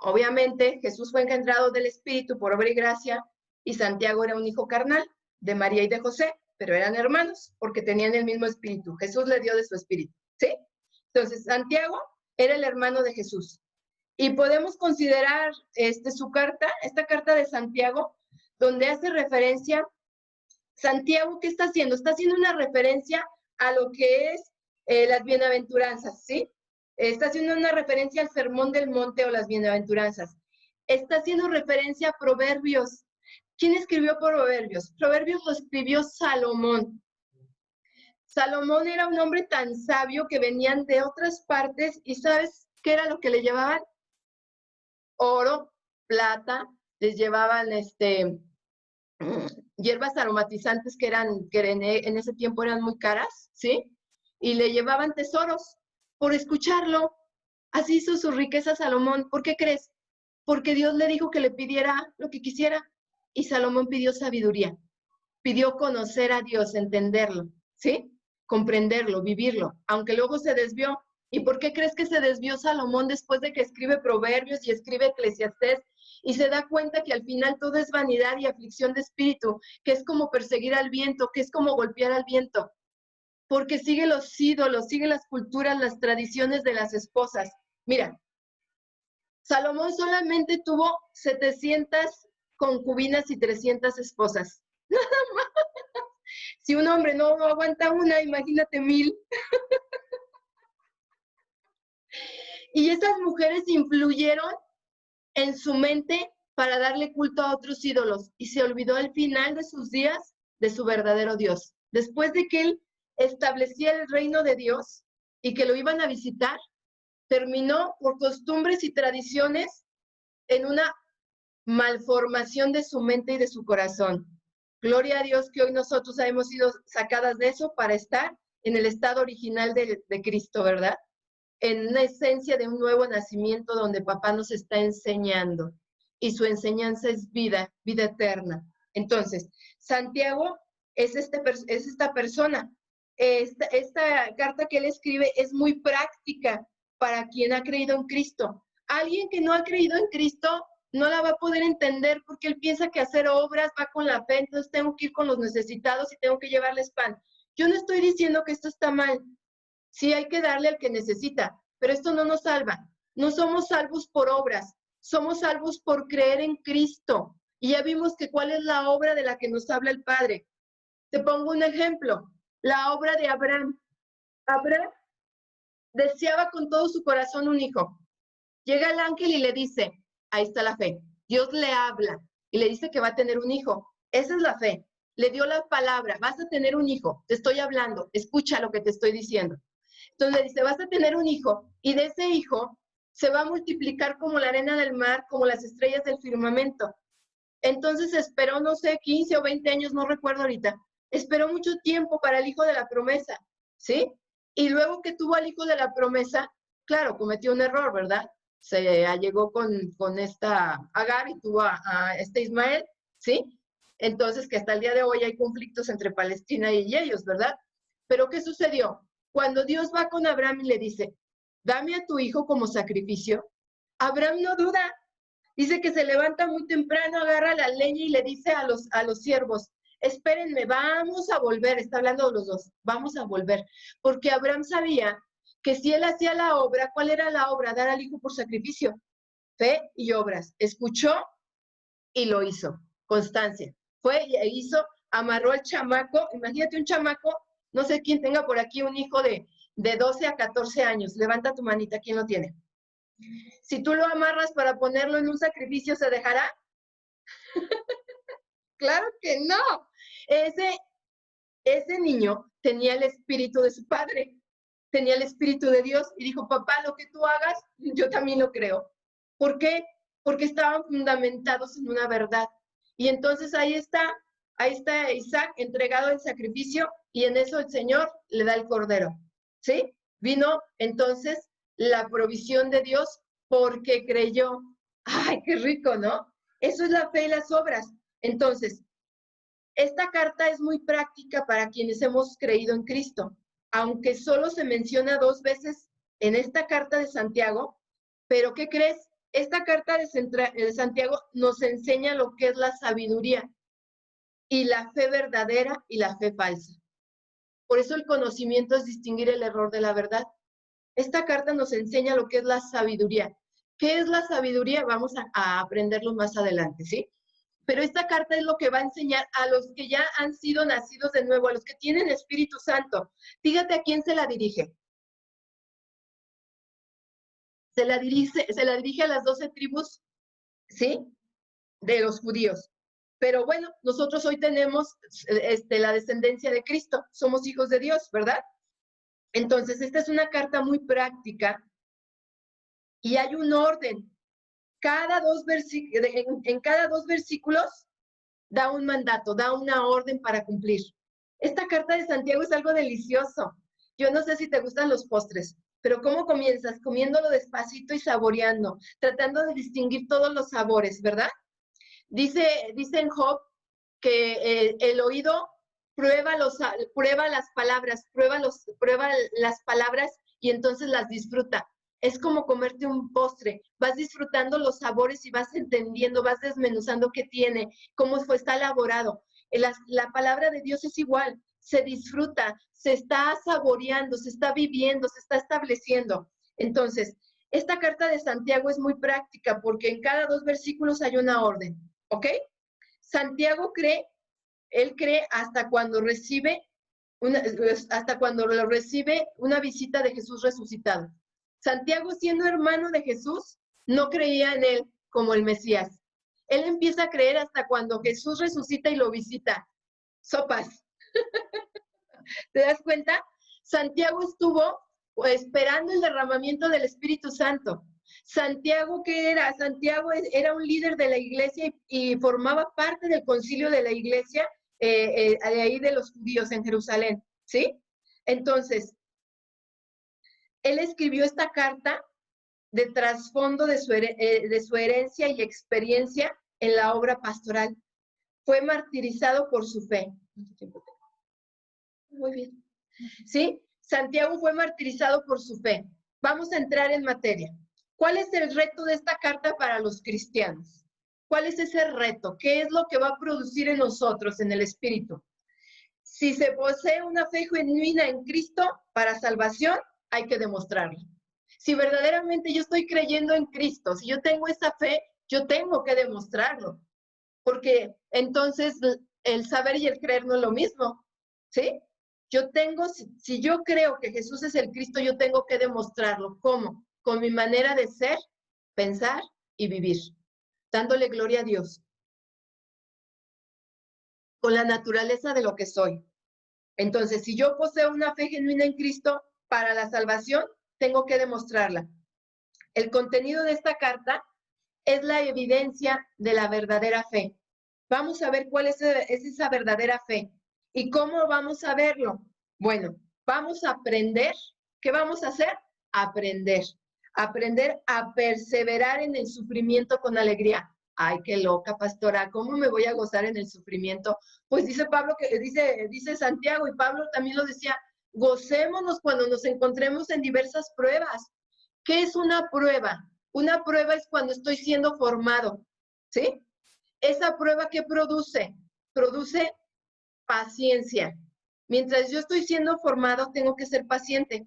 Obviamente, Jesús fue engendrado del Espíritu por obra y gracia, y Santiago era un hijo carnal de María y de José, pero eran hermanos porque tenían el mismo espíritu. Jesús le dio de su espíritu, ¿sí? Entonces, Santiago era el hermano de Jesús. Y podemos considerar su carta, esta carta de Santiago, donde hace referencia, Santiago, ¿qué está haciendo? Está haciendo una referencia a lo que es las bienaventuranzas, ¿sí? Está haciendo una referencia al Sermón del Monte o las bienaventuranzas. Está haciendo referencia a Proverbios. ¿Quién escribió Proverbios? Proverbios lo escribió Salomón. Salomón era un hombre tan sabio que venían de otras partes y ¿sabes qué era lo que le llevaban? Oro, plata, les llevaban hierbas aromatizantes que en ese tiempo eran muy caras, ¿sí? Y le llevaban tesoros por escucharlo. Así hizo su riqueza Salomón. ¿Por qué crees? Porque Dios le dijo que le pidiera lo que quisiera. Y Salomón pidió sabiduría. Pidió conocer a Dios, entenderlo, ¿sí? Comprenderlo, vivirlo, aunque luego se desvió. ¿Y por qué crees que se desvió Salomón después de que escribe Proverbios y escribe Eclesiastés? Y se da cuenta que al final todo es vanidad y aflicción de espíritu, que es como perseguir al viento, que es como golpear al viento. Porque sigue los ídolos, sigue las culturas, las tradiciones de las esposas. Mira, Salomón solamente tuvo 700 concubinas y 300 esposas. Nada más. Si un hombre no aguanta una, imagínate 1000. Y esas mujeres influyeron en su mente para darle culto a otros ídolos y se olvidó al final de sus días de su verdadero Dios. Después de que él establecía el reino de Dios y que lo iban a visitar, terminó por costumbres y tradiciones en una malformación de su mente y de su corazón. Gloria a Dios que hoy nosotros hemos sido sacadas de eso para estar en el estado original de Cristo, ¿verdad? En una esencia de un nuevo nacimiento donde papá nos está enseñando y su enseñanza es vida, vida eterna. Entonces, Santiago es esta persona. Esta carta que él escribe es muy práctica para quien ha creído en Cristo. Alguien que no ha creído en Cristo no la va a poder entender porque él piensa que hacer obras va con la fe, entonces tengo que ir con los necesitados y tengo que llevarles pan. Yo no estoy diciendo que esto está mal. Sí hay que darle al que necesita, pero esto no nos salva. No somos salvos por obras, somos salvos por creer en Cristo. Y ya vimos que cuál es la obra de la que nos habla el Padre. Te pongo un ejemplo, la obra de Abraham. Abraham deseaba con todo su corazón un hijo. Llega el ángel y le dice, ahí está la fe. Dios le habla y le dice que va a tener un hijo. Esa es la fe. Le dio la palabra, vas a tener un hijo. Te estoy hablando, escucha lo que te estoy diciendo. Entonces le dice, vas a tener un hijo y de ese hijo se va a multiplicar como la arena del mar, como las estrellas del firmamento. Entonces esperó, no sé, 15 o 20 años, no recuerdo ahorita. Esperó mucho tiempo para el hijo de la promesa, ¿sí? Y luego que tuvo al hijo de la promesa, claro, cometió un error, ¿verdad? Se allegó con esta Agar y tuvo a este Ismael, ¿sí? Entonces que hasta el día de hoy hay conflictos entre Palestina y ellos, ¿verdad? Pero ¿qué sucedió? Cuando Dios va con Abraham y le dice, dame a tu hijo como sacrificio, Abraham no duda. Dice que se levanta muy temprano, agarra la leña y le dice a los siervos, espérenme, vamos a volver. Está hablando de los dos, vamos a volver. Porque Abraham sabía que si él hacía la obra, ¿cuál era la obra? Dar al hijo por sacrificio. Fe y obras. Escuchó y lo hizo. Constancia. Fue y hizo, amarró al chamaco. Imagínate un chamaco, no sé quién tenga por aquí un hijo de 12 a 14 años. Levanta tu manita, ¿quién lo tiene? Si tú lo amarras para ponerlo en un sacrificio, ¿se dejará? Claro que no. Ese niño tenía el espíritu de su padre, tenía el espíritu de Dios y dijo, papá, lo que tú hagas, yo también lo creo. ¿Por qué? Porque estaban fundamentados en una verdad. Y entonces ahí está Isaac entregado en sacrificio y en eso el Señor le da el cordero. ¿Sí? Vino entonces la provisión de Dios porque creyó. ¡Ay, qué rico!, ¿no? Eso es la fe y las obras. Entonces, esta carta es muy práctica para quienes hemos creído en Cristo, aunque solo se menciona 2 veces en esta carta de Santiago, pero ¿qué crees? Esta carta de Santiago nos enseña lo que es la sabiduría y la fe verdadera y la fe falsa. Por eso el conocimiento es distinguir el error de la verdad. Esta carta nos enseña lo que es la sabiduría. ¿Qué es la sabiduría? Vamos a aprenderlo más adelante, ¿sí? Pero esta carta es lo que va a enseñar a los que ya han sido nacidos de nuevo, a los que tienen Espíritu Santo. Fíjate a quién se la dirige. Se la dirige a las 12 tribus, ¿sí? De los judíos. Pero bueno, nosotros hoy tenemos la descendencia de Cristo, somos hijos de Dios, ¿verdad? Entonces, esta es una carta muy práctica y hay un orden. En cada 2 versículos da un mandato, da una orden para cumplir. Esta carta de Santiago es algo delicioso. Yo no sé si te gustan los postres, pero ¿cómo comienzas? Comiéndolo despacito y saboreando, tratando de distinguir todos los sabores, ¿verdad? Dice en Job que el oído prueba las palabras, prueba las palabras y entonces las disfruta. Es como comerte un postre, vas disfrutando los sabores y vas entendiendo, vas desmenuzando qué tiene, está elaborado. La palabra de Dios es igual, se disfruta, se está saboreando, se está viviendo, se está estableciendo. Entonces, esta carta de Santiago es muy práctica porque en cada 2 versículos hay una orden, ¿ok? Santiago cree hasta cuando recibe una visita de Jesús resucitado. Santiago, siendo hermano de Jesús, no creía en él como el Mesías. Él empieza a creer hasta cuando Jesús resucita y lo visita. Sopas. ¿Te das cuenta? Santiago estuvo esperando el derramamiento del Espíritu Santo. Santiago, ¿qué era? Santiago era un líder de la iglesia y formaba parte del concilio de la iglesia de ahí de los judíos en Jerusalén, ¿sí? Entonces, él escribió esta carta de trasfondo de su herencia y experiencia en la obra pastoral. Fue martirizado por su fe. ¿Cuánto tiempo tengo? Muy bien. ¿Sí? Santiago fue martirizado por su fe. Vamos a entrar en materia. ¿Cuál es el reto de esta carta para los cristianos? ¿Cuál es ese reto? ¿Qué es lo que va a producir en nosotros, en el espíritu? Si se posee una fe genuina en Cristo para salvación, hay que demostrarlo. Si verdaderamente yo estoy creyendo en Cristo, si yo tengo esa fe, yo tengo que demostrarlo. Porque entonces el saber y el creer no es lo mismo, ¿sí? Yo tengo, si yo creo que Jesús es el Cristo, yo tengo que demostrarlo. ¿Cómo? Con mi manera de ser, pensar y vivir, dándole gloria a Dios, con la naturaleza de lo que soy. Entonces, si yo poseo una fe genuina en Cristo para la salvación, tengo que demostrarla. El contenido de esta carta es la evidencia de la verdadera fe. Vamos a ver cuál es esa verdadera fe. ¿Y cómo vamos a verlo? Bueno, vamos a aprender. ¿Qué vamos a hacer? Aprender. Aprender a perseverar en el sufrimiento con alegría. Ay, qué loca, pastora, ¿cómo me voy a gozar en el sufrimiento? Pues dice Pablo, dice Santiago, y Pablo también lo decía, gocémonos cuando nos encontremos en diversas pruebas. ¿Qué es una prueba? Una prueba es cuando estoy siendo formado, ¿sí? ¿Esa prueba qué produce? Produce paciencia. Mientras yo estoy siendo formado, tengo que ser paciente.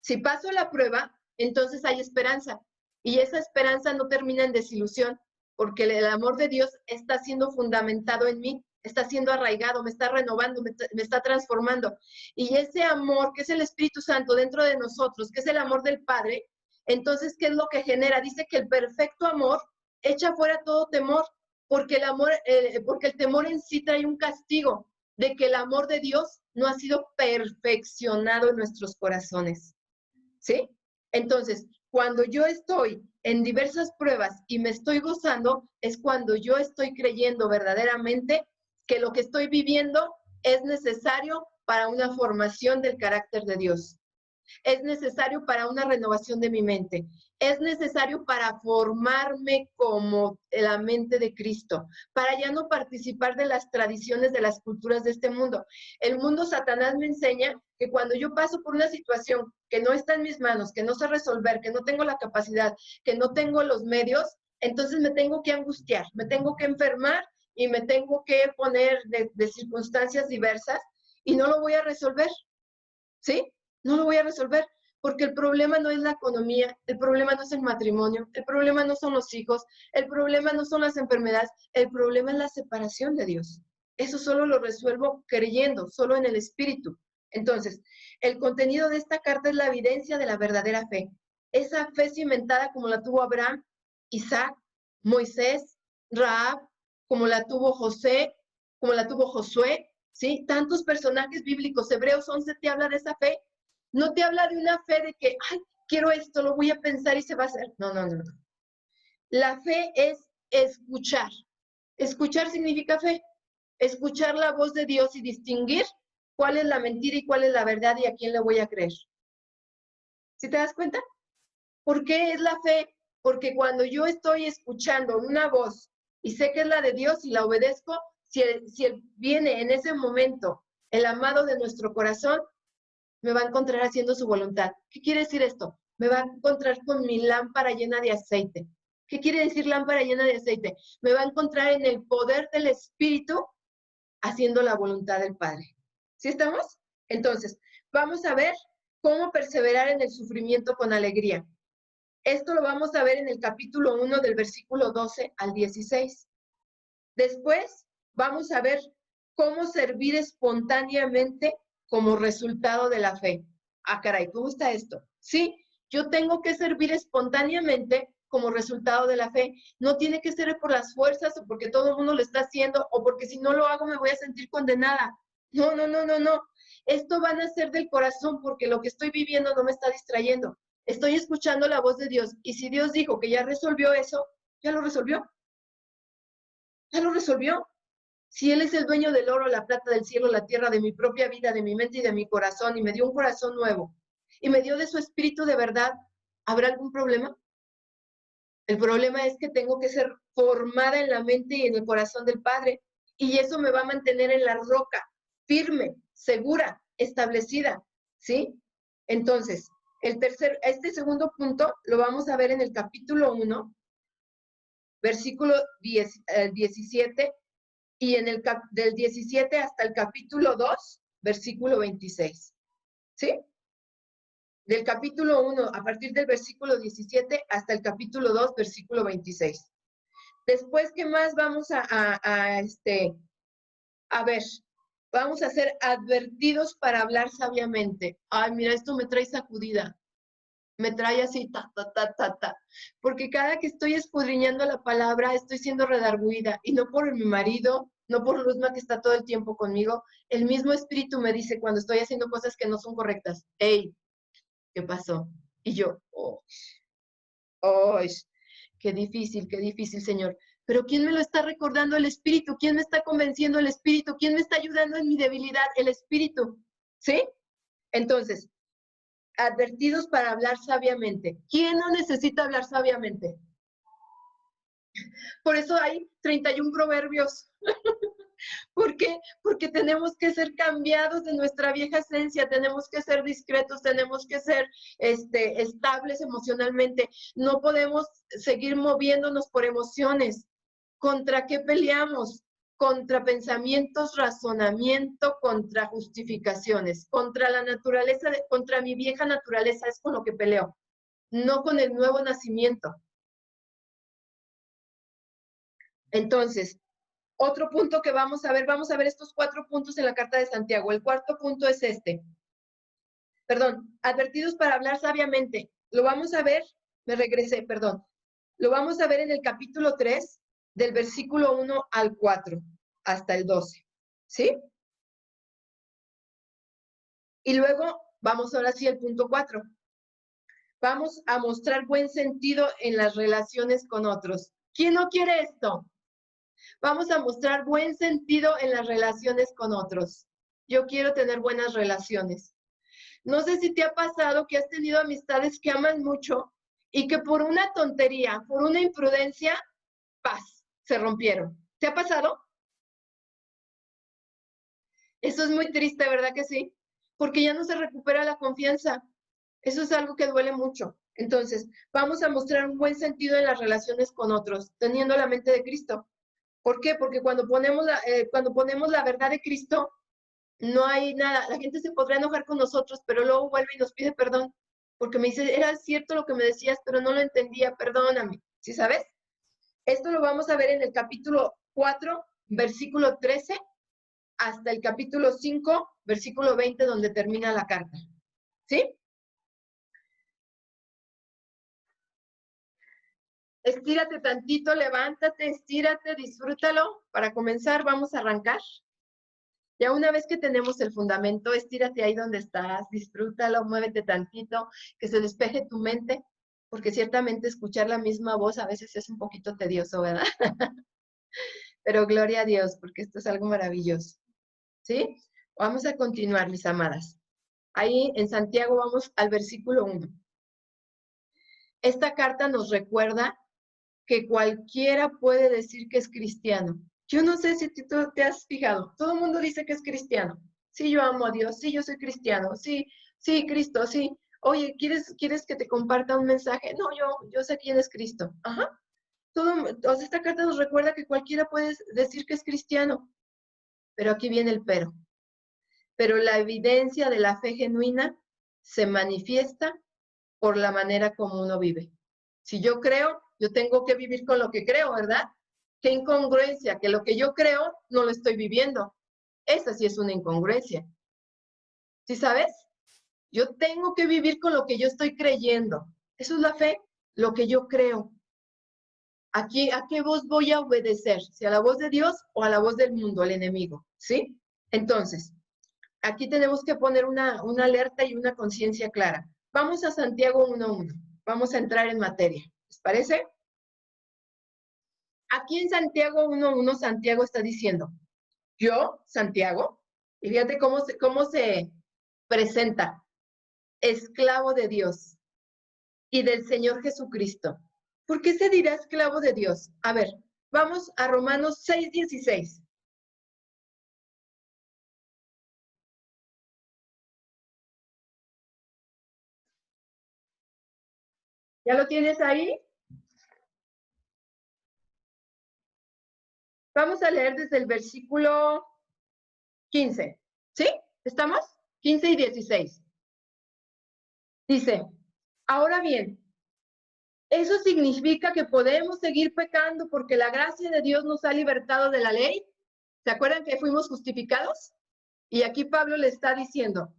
Si paso la prueba, entonces hay esperanza. Y esa esperanza no termina en desilusión, porque el amor de Dios está siendo fundamentado en mí, está siendo arraigado, me está renovando, me está transformando. Y ese amor, que es el Espíritu Santo dentro de nosotros, que es el amor del Padre, entonces, ¿qué es lo que genera? Dice que el perfecto amor echa fuera todo temor, porque porque el temor en sí trae un castigo de que el amor de Dios no ha sido perfeccionado en nuestros corazones. ¿Sí? Entonces, cuando yo estoy en diversas pruebas y me estoy gozando, es cuando yo estoy creyendo verdaderamente que lo que estoy viviendo es necesario para una formación del carácter de Dios. Es necesario para una renovación de mi mente. Es necesario para formarme como la mente de Cristo, para ya no participar de las tradiciones de las culturas de este mundo. El mundo Satanás me enseña que cuando yo paso por una situación que no está en mis manos, que no sé resolver, que no tengo la capacidad, que no tengo los medios, entonces me tengo que angustiar, me tengo que enfermar y me tengo que poner de circunstancias diversas y no lo voy a resolver, ¿sí? No lo voy a resolver, porque el problema no es la economía, el problema no es el matrimonio, el problema no son los hijos, el problema no son las enfermedades, el problema es la separación de Dios. Eso solo lo resuelvo creyendo, solo en el Espíritu. Entonces, el contenido de esta carta es la evidencia de la verdadera fe. Esa fe cimentada como la tuvo Abraham, Isaac, Moisés, Rahab, como la tuvo José, como la tuvo Josué, ¿sí? Tantos personajes bíblicos. Hebreos 11 te habla de esa fe. No te habla de una fe de que, ay, quiero esto, lo voy a pensar y se va a hacer. No, no, no. La fe es escuchar. Escuchar significa fe. Escuchar la voz de Dios y distinguir cuál es la mentira y cuál es la verdad y a quién le voy a creer. ¿Sí te das cuenta? ¿Por qué es la fe? Porque cuando yo estoy escuchando una voz y sé que es la de Dios y la obedezco, si viene en ese momento el amado de nuestro corazón, me va a encontrar haciendo su voluntad. ¿Qué quiere decir esto? Me va a encontrar con mi lámpara llena de aceite. ¿Qué quiere decir lámpara llena de aceite? Me va a encontrar en el poder del Espíritu haciendo la voluntad del Padre. ¿Sí estamos? Entonces, vamos a ver cómo perseverar en el sufrimiento con alegría. Esto lo vamos a ver en el capítulo 1 del versículo 12 al 16. Después vamos a ver cómo servir espontáneamente como resultado de la fe. Ah, caray, ¿cómo está esto? Sí, yo tengo que servir espontáneamente como resultado de la fe. No tiene que ser por las fuerzas o porque todo el mundo lo está haciendo o porque si no lo hago me voy a sentir condenada. No, no, no, no, no. Esto va a nacer del corazón porque lo que estoy viviendo no me está distrayendo. Estoy escuchando la voz de Dios. Y si Dios dijo que ya resolvió eso, ya lo resolvió. Ya lo resolvió. Si Él es el dueño del oro, la plata, del cielo, la tierra, de mi propia vida, de mi mente y de mi corazón, y me dio un corazón nuevo, y me dio de su espíritu de verdad, ¿habrá algún problema? El problema es que tengo que ser formada en la mente y en el corazón del Padre, y eso me va a mantener en la roca, firme, segura, establecida, ¿sí? Entonces, este segundo punto lo vamos a ver en el capítulo 1, versículo 17, y en del 17 hasta el capítulo 2, versículo 26, ¿sí? Del capítulo 1, a partir del versículo 17 hasta el capítulo 2, versículo 26. Después, ¿qué más vamos a ver? Vamos a ser advertidos para hablar sabiamente. Ay, mira, esto me trae sacudida. Me trae así, porque cada que estoy escudriñando la palabra, estoy siendo redarguida, y no por mi marido, no por Luzma que está todo el tiempo conmigo, el mismo espíritu me dice cuando estoy haciendo cosas que no son correctas, hey, ¿qué pasó? Y yo, oh, qué difícil, Señor. Pero ¿quién me lo está recordando? El espíritu. ¿Quién me está convenciendo? El espíritu. ¿Quién me está ayudando en mi debilidad? El espíritu. ¿Sí? Entonces, advertidos para hablar sabiamente. ¿Quién no necesita hablar sabiamente? Por eso hay 31 proverbios. ¿Por qué? Porque tenemos que ser cambiados de nuestra vieja esencia, tenemos que ser discretos, tenemos que ser estables emocionalmente. No podemos seguir moviéndonos por emociones. ¿Contra qué peleamos? Contra pensamientos, razonamiento, contra justificaciones, contra la naturaleza, contra mi vieja naturaleza es con lo que peleo, no con el nuevo nacimiento. Entonces, otro punto que vamos a ver estos 4 puntos en la carta de Santiago. El cuarto punto es advertidos para hablar sabiamente. Lo vamos a ver, lo vamos a ver en el capítulo 3, del versículo 1 al 4, hasta el 12, ¿sí? Y luego, vamos ahora sí al punto 4. Vamos a mostrar buen sentido en las relaciones con otros. ¿Quién no quiere esto? Vamos a mostrar buen sentido en las relaciones con otros. Yo quiero tener buenas relaciones. No sé si te ha pasado que has tenido amistades que aman mucho y que por una tontería, por una imprudencia, se rompieron. ¿Te ha pasado? Eso es muy triste, ¿verdad que sí? Porque ya no se recupera la confianza. Eso es algo que duele mucho. Entonces, vamos a mostrar un buen sentido en las relaciones con otros, teniendo la mente de Cristo. ¿Por qué? Porque cuando ponemos la verdad de Cristo, no hay nada. La gente se podrá enojar con nosotros, pero luego vuelve y nos pide perdón, porque me dice, era cierto lo que me decías, pero no lo entendía, perdóname. ¿Sí sabes? Esto lo vamos a ver en el capítulo 4, versículo 13, hasta el capítulo 5, versículo 20, donde termina la carta. ¿Sí? Estírate tantito, levántate, estírate, disfrútalo. Para comenzar, vamos a arrancar. Ya una vez que tenemos el fundamento, estírate ahí donde estás, disfrútalo, muévete tantito, que se despeje tu mente, porque ciertamente escuchar la misma voz a veces es un poquito tedioso, ¿verdad? Pero gloria a Dios, porque esto es algo maravilloso. ¿Sí? Vamos a continuar, mis amadas. Ahí en Santiago vamos al versículo 1. Esta carta nos recuerda que cualquiera puede decir que es cristiano. Yo no sé si tú te has fijado, todo el mundo dice que es cristiano. Sí, yo amo a Dios, sí, yo soy cristiano, sí, sí, Cristo, sí. Oye, ¿quieres que te comparta un mensaje? No, yo sé quién es Cristo. Ajá. Esta carta nos recuerda que cualquiera puede decir que es cristiano. Pero aquí viene el pero. Pero la evidencia de la fe genuina se manifiesta por la manera como uno vive. Si yo creo, yo tengo que vivir con lo que creo, ¿verdad? Qué incongruencia, que lo que yo creo no lo estoy viviendo. Esa sí es una incongruencia. ¿Sí sabes? Yo tengo que vivir con lo que yo estoy creyendo. Eso es la fe, lo que yo creo. Aquí, ¿a qué voz voy a obedecer? ¿Si a la voz de Dios o a la voz del mundo, al enemigo? ¿Sí? Entonces, aquí tenemos que poner una alerta y una conciencia clara. Vamos a Santiago 1:1. Vamos a entrar en materia. ¿Les parece? Aquí en Santiago 1:1, Santiago está diciendo, yo, Santiago, y fíjate cómo se presenta, esclavo de Dios y del Señor Jesucristo. ¿Por qué se dirá esclavo de Dios? A ver, vamos a Romanos 6:16. ¿Ya lo tienes ahí? Vamos a leer desde el versículo 15. ¿Sí? ¿Estamos? 15 y 16. Dice, ahora bien, ¿eso significa que podemos seguir pecando porque la gracia de Dios nos ha libertado de la ley? ¿Se acuerdan que fuimos justificados? Y aquí Pablo le está diciendo,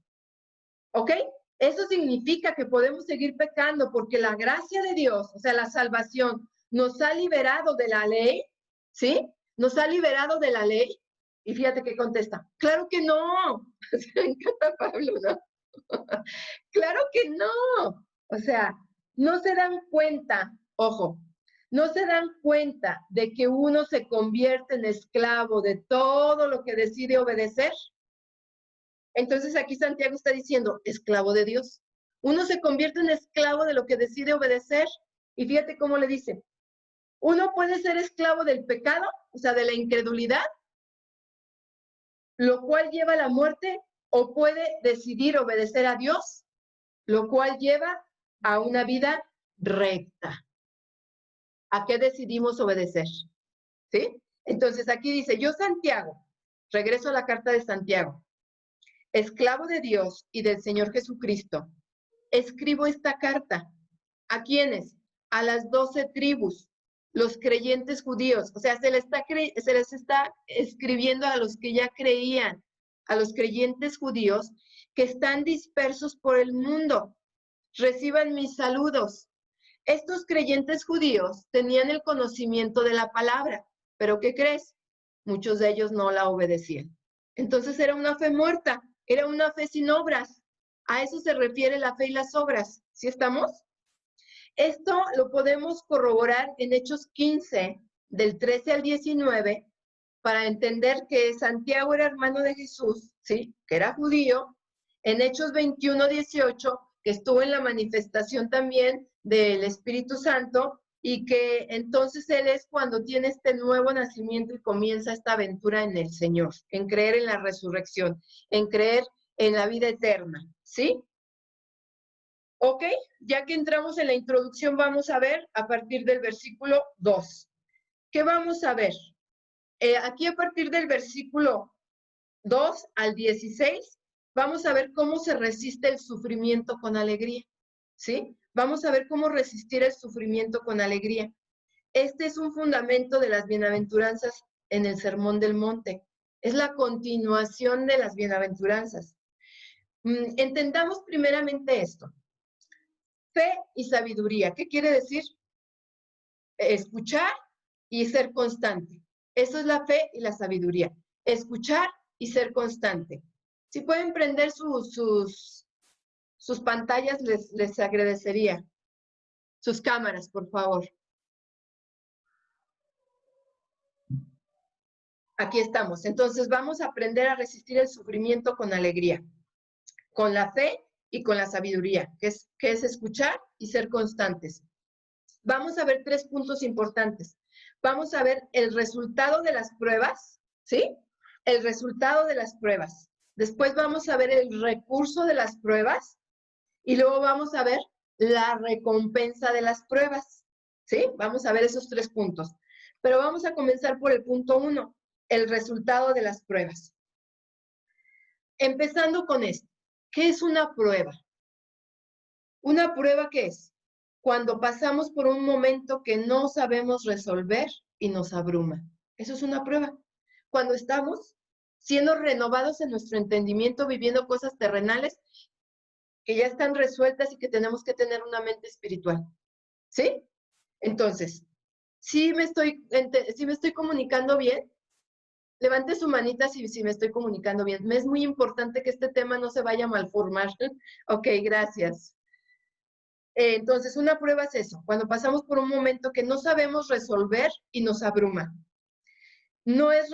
¿ok? Eso significa que podemos seguir pecando porque la gracia de Dios, o sea, la salvación, nos ha liberado de la ley, ¿sí? Nos ha liberado de la ley. Y fíjate que contesta, claro que no. Me encanta Pablo, ¿no? Claro que no. O sea, no se dan cuenta, ojo, no se dan cuenta de que uno se convierte en esclavo de todo lo que decide obedecer. Entonces aquí Santiago está diciendo, esclavo de Dios. Uno se convierte en esclavo de lo que decide obedecer. Y fíjate cómo le dice, uno puede ser esclavo del pecado, o sea, de la incredulidad, lo cual lleva a la muerte, o puede decidir obedecer a Dios, lo cual lleva a una vida recta. ¿A qué decidimos obedecer? ¿Sí? Entonces aquí dice, yo Santiago, regreso a la carta de Santiago, esclavo de Dios y del Señor Jesucristo, escribo esta carta. ¿A quiénes? A las 12 tribus, los creyentes judíos. O sea, se les está escribiendo a los que ya creían, a los creyentes judíos que están dispersos por el mundo. Reciban mis saludos. Estos creyentes judíos tenían el conocimiento de la palabra, pero ¿qué crees? Muchos de ellos no la obedecían. Entonces era una fe muerta, era una fe sin obras. A eso se refiere la fe y las obras. ¿Sí estamos? Esto lo podemos corroborar en Hechos 15, del 13 al 19, para entender que Santiago era hermano de Jesús, ¿sí? Que era judío. En Hechos 21, 18, que estuvo en la manifestación también del Espíritu Santo, y que entonces él es cuando tiene este nuevo nacimiento y comienza esta aventura en el Señor, en creer en la resurrección, en creer en la vida eterna, ¿sí? Ok, ya que entramos en la introducción, vamos a ver a partir del versículo 2. ¿Qué vamos a ver? Aquí a partir del versículo 2 al 16, vamos a ver cómo se resiste el sufrimiento con alegría, ¿sí? Vamos a ver cómo resistir el sufrimiento con alegría. Este es un fundamento de las bienaventuranzas en el Sermón del Monte. Es la continuación de las bienaventuranzas. Entendamos primeramente esto. Fe y sabiduría. ¿Qué quiere decir? Escuchar y ser constante. Eso es la fe y la sabiduría. Escuchar y ser constante. Si pueden prender sus pantallas, les agradecería. Sus cámaras, por favor. Aquí estamos. Entonces vamos a aprender a resistir el sufrimiento con alegría, con la fe y con la sabiduría, que es escuchar y ser constantes. Vamos a ver 3 puntos importantes. Vamos a ver el resultado de las pruebas, ¿sí? El resultado de las pruebas. Después vamos a ver el recurso de las pruebas y luego vamos a ver la recompensa de las pruebas, ¿sí? Vamos a ver esos 3 puntos. Pero vamos a comenzar por el punto 1, el resultado de las pruebas. Empezando con esto. ¿Qué es una prueba? ¿Una prueba qué es? Cuando pasamos por un momento que no sabemos resolver y nos abruma. Eso es una prueba. Cuando estamos siendo renovados en nuestro entendimiento, viviendo cosas terrenales que ya están resueltas y que tenemos que tener una mente espiritual. ¿Sí? Entonces, ¿sí me estoy comunicando bien? Levante su manita si me estoy comunicando bien. Me es muy importante que este tema no se vaya a malformar. Ok, gracias. Entonces, una prueba es eso, cuando pasamos por un momento que no sabemos resolver y nos abruma. No es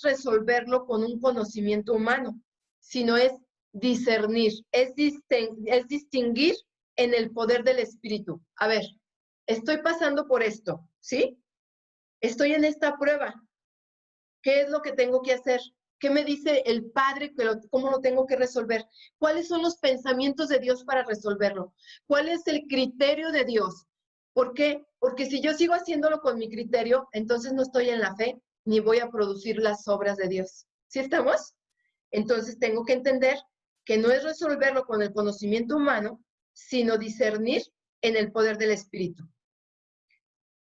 resolverlo con un conocimiento humano, sino es discernir, es distinguir en el poder del Espíritu. A ver, estoy pasando por esto, ¿sí? Estoy en esta prueba. ¿Qué es lo que tengo que hacer? ¿Qué me dice el Padre? ¿Cómo lo tengo que resolver? ¿Cuáles son los pensamientos de Dios para resolverlo? ¿Cuál es el criterio de Dios? ¿Por qué? Porque si yo sigo haciéndolo con mi criterio, entonces no estoy en la fe ni voy a producir las obras de Dios. ¿Sí estamos? Entonces tengo que entender que no es resolverlo con el conocimiento humano, sino discernir en el poder del Espíritu.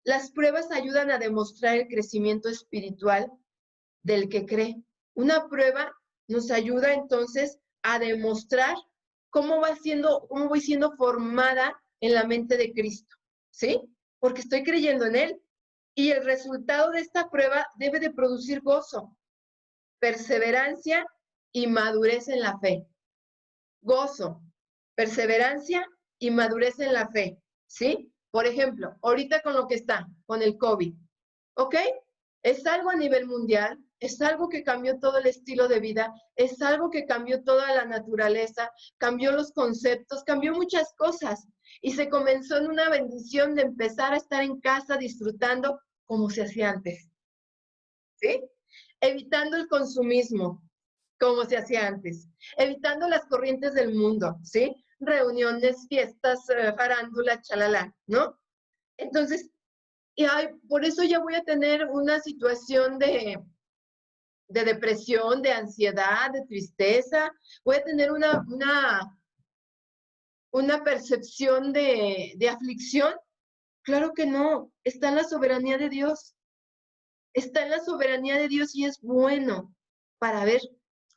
Las pruebas ayudan a demostrar el crecimiento espiritual del que cree. Una prueba nos ayuda entonces a demostrar cómo voy siendo formada en la mente de Cristo, ¿sí? Porque estoy creyendo en Él. Y el resultado de esta prueba debe de producir gozo, perseverancia y madurez en la fe. Gozo, perseverancia y madurez en la fe, ¿sí? Por ejemplo, ahorita con lo que está, con el COVID, ¿ok? Es algo a nivel mundial, es algo que cambió todo el estilo de vida, es algo que cambió toda la naturaleza, cambió los conceptos, cambió muchas cosas. Y se comenzó en una bendición de empezar a estar en casa disfrutando como se hacía antes, ¿sí? Evitando el consumismo, como se hacía antes, evitando las corrientes del mundo, ¿sí? Reuniones, fiestas, farándula, chalala, ¿no? Entonces, por eso ya voy a tener una situación de depresión, de ansiedad, de tristeza, voy a tener una percepción de aflicción. Claro que no, está en la soberanía de Dios, está en la soberanía de Dios y es bueno para ver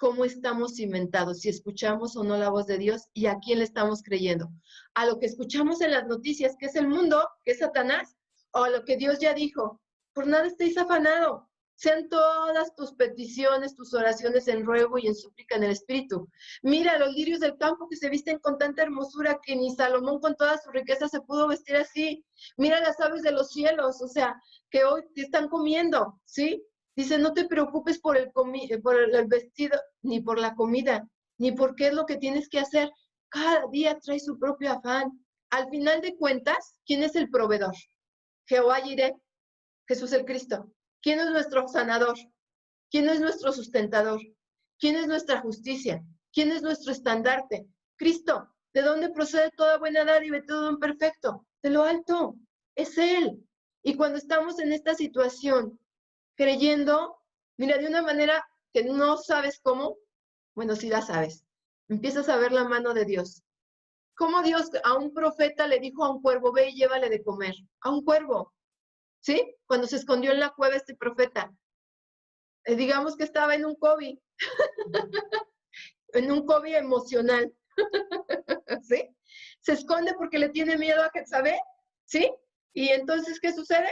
cómo estamos cimentados, si escuchamos o no la voz de Dios y a quién le estamos creyendo. A lo que escuchamos en las noticias, que es el mundo, que es Satanás, o a lo que Dios ya dijo. Por nada estéis afanados. Sean todas tus peticiones, tus oraciones en ruego y en súplica en el Espíritu. Mira los lirios del campo que se visten con tanta hermosura que ni Salomón con toda su riqueza se pudo vestir así. Mira las aves de los cielos, o sea, que hoy te están comiendo, ¿sí? Dice, no te preocupes por el vestido, ni por la comida, ni por qué es lo que tienes que hacer. Cada día trae su propio afán. Al final de cuentas, ¿quién es el proveedor? Jehová Jireh, Jesús el Cristo. ¿Quién es nuestro sanador? ¿Quién es nuestro sustentador? ¿Quién es nuestra justicia? ¿Quién es nuestro estandarte? Cristo. ¿De dónde procede toda buena dádiva y todo don perfecto? De lo alto. Es Él. Y cuando estamos en esta situación, creyendo, mira, de una manera que no sabes cómo, bueno, sí la sabes, empiezas a ver la mano de Dios. ¿Cómo Dios a un profeta le dijo a un cuervo, ve y llévale de comer? A un cuervo, ¿sí? Cuando se escondió en la cueva este profeta, digamos que estaba en un COVID, en un COVID emocional, ¿sí? Se esconde porque le tiene miedo a Jezabel, ¿sí? Y entonces, ¿qué sucede?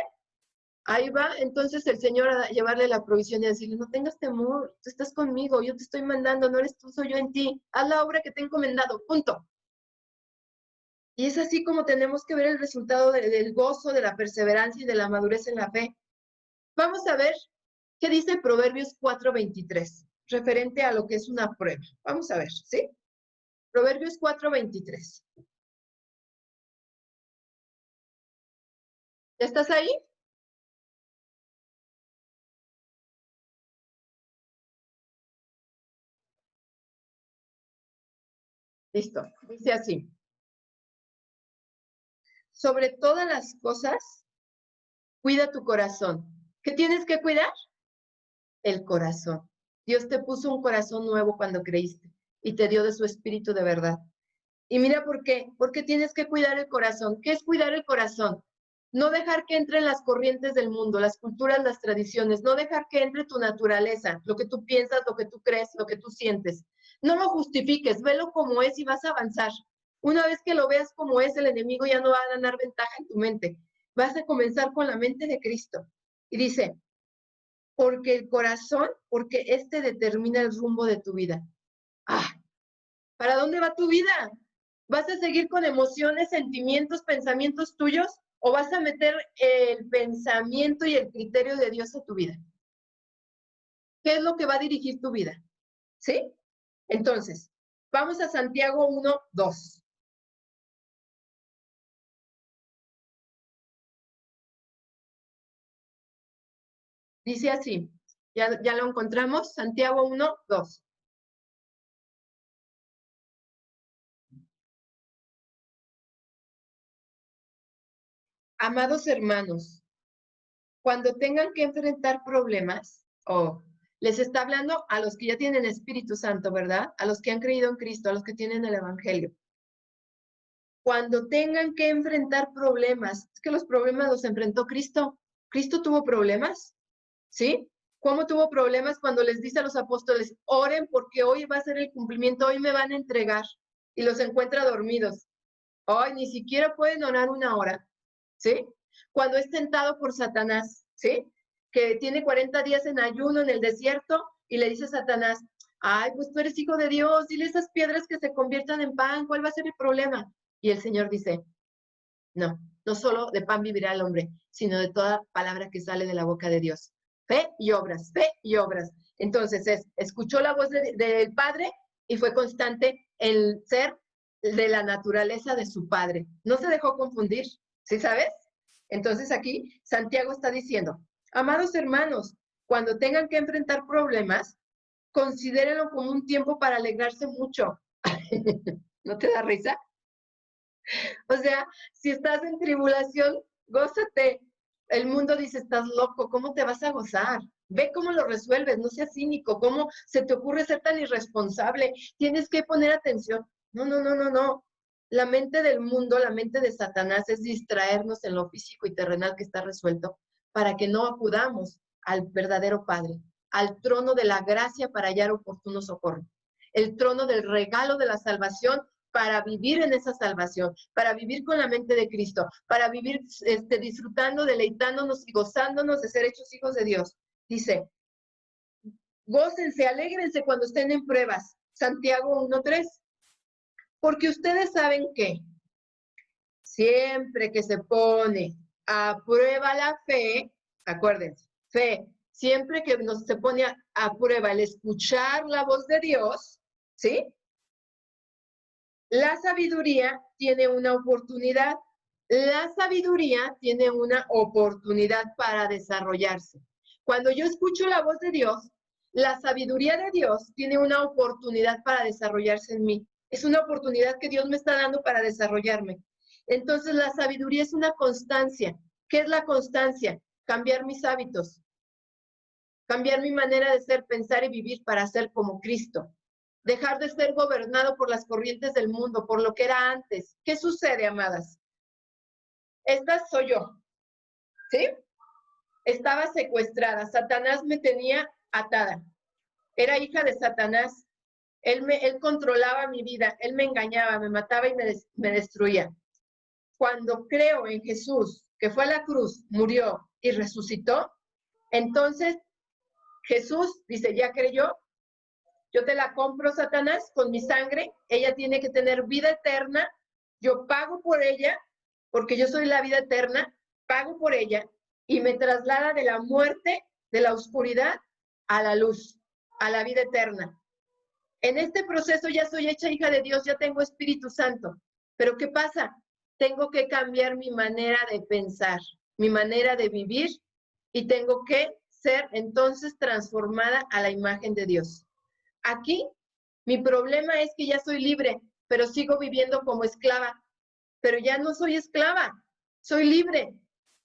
Ahí va entonces el Señor a llevarle la provisión y a decirle, no tengas temor, tú estás conmigo, yo te estoy mandando, no eres tú, soy yo en ti, haz la obra que te he encomendado, punto. Y es así como tenemos que ver el resultado del gozo, de la perseverancia y de la madurez en la fe. Vamos a ver qué dice Proverbios 4:23, referente a lo que es una prueba. Vamos a ver, ¿sí? Proverbios 4:23. ¿Ya estás ahí? Listo. Dice así. Sobre todas las cosas, cuida tu corazón. ¿Qué tienes que cuidar? El corazón. Dios te puso un corazón nuevo cuando creíste y te dio de su espíritu de verdad. Y mira por qué. Porque tienes que cuidar el corazón. ¿Qué es cuidar el corazón? No dejar que entren las corrientes del mundo, las culturas, las tradiciones. No dejar que entre tu naturaleza, lo que tú piensas, lo que tú crees, lo que tú sientes. No lo justifiques, velo como es y vas a avanzar. Una vez que lo veas como es, el enemigo ya no va a ganar ventaja en tu mente. Vas a comenzar con la mente de Cristo. Y dice, porque el corazón, porque este determina el rumbo de tu vida. Ah, ¿para dónde va tu vida? ¿Vas a seguir con emociones, sentimientos, pensamientos tuyos? ¿O vas a meter el pensamiento y el criterio de Dios a tu vida? ¿Qué es lo que va a dirigir tu vida? ¿Sí? Entonces, vamos a Santiago 1:2. Dice así, ya lo encontramos, Santiago 1:2. Amados hermanos, cuando tengan que enfrentar problemas, les está hablando a los que ya tienen Espíritu Santo, ¿verdad? A los que han creído en Cristo, a los que tienen el Evangelio. Cuando tengan que enfrentar problemas, es que los problemas los enfrentó Cristo. Cristo tuvo problemas, ¿sí? ¿Cómo tuvo problemas cuando les dice a los apóstoles, oren porque hoy va a ser el cumplimiento, hoy me van a entregar? Y los encuentra dormidos. Hoy ni siquiera pueden orar una hora, ¿sí? Cuando es tentado por Satanás, ¿sí? Que tiene 40 días en ayuno en el desierto y le dice a Satanás, ay, pues tú eres hijo de Dios, dile esas piedras que se conviertan en pan, ¿cuál va a ser el problema? Y el Señor dice, no solo de pan vivirá el hombre, sino de toda palabra que sale de la boca de Dios. Fe y obras, fe y obras. Entonces escuchó la voz del Padre y fue constante el ser de la naturaleza de su Padre. No se dejó confundir, ¿sí sabes? Entonces aquí Santiago está diciendo, amados hermanos, cuando tengan que enfrentar problemas, considérenlo como un tiempo para alegrarse mucho. ¿No te da risa? O sea, si estás en tribulación, gózate. El mundo dice, estás loco, ¿cómo te vas a gozar? Ve cómo lo resuelves, no seas cínico, ¿cómo se te ocurre ser tan irresponsable? Tienes que poner atención. No. La mente del mundo, la mente de Satanás es distraernos en lo físico y terrenal que está resuelto para que no acudamos al verdadero Padre, al trono de la gracia para hallar oportuno socorro, el trono del regalo de la salvación para vivir en esa salvación, para vivir con la mente de Cristo, para vivir disfrutando, deleitándonos y gozándonos de ser hechos hijos de Dios. Dice, gócense, alégrense cuando estén en pruebas. Santiago 1:3. Porque ustedes saben que siempre que se pone a prueba la fe, acuérdense, fe, siempre que se pone a prueba el escuchar la voz de Dios, ¿sí? La sabiduría tiene una oportunidad. La sabiduría tiene una oportunidad para desarrollarse. Cuando yo escucho la voz de Dios, la sabiduría de Dios tiene una oportunidad para desarrollarse en mí. Es una oportunidad que Dios me está dando para desarrollarme. Entonces, la sabiduría es una constancia. ¿Qué es la constancia? Cambiar mis hábitos, cambiar mi manera de ser, pensar y vivir para ser como Cristo. Dejar de ser gobernado por las corrientes del mundo, por lo que era antes. ¿Qué sucede, amadas? Esta soy yo, ¿sí? Estaba secuestrada, Satanás me tenía atada. Era hija de Satanás. Él controlaba mi vida, él me engañaba, me mataba y me destruía. Cuando creo en Jesús, que fue a la cruz, murió y resucitó, entonces Jesús dice, ya creyó, yo te la compro, Satanás, con mi sangre, ella tiene que tener vida eterna, yo pago por ella, porque yo soy la vida eterna, pago por ella y me traslada de la muerte, de la oscuridad, a la luz, a la vida eterna. En este proceso ya soy hecha hija de Dios, ya tengo Espíritu Santo. Pero ¿qué pasa? Tengo que cambiar mi manera de pensar, mi manera de vivir y tengo que ser entonces transformada a la imagen de Dios. Aquí mi problema es que ya soy libre, pero sigo viviendo como esclava. Pero ya no soy esclava, soy libre.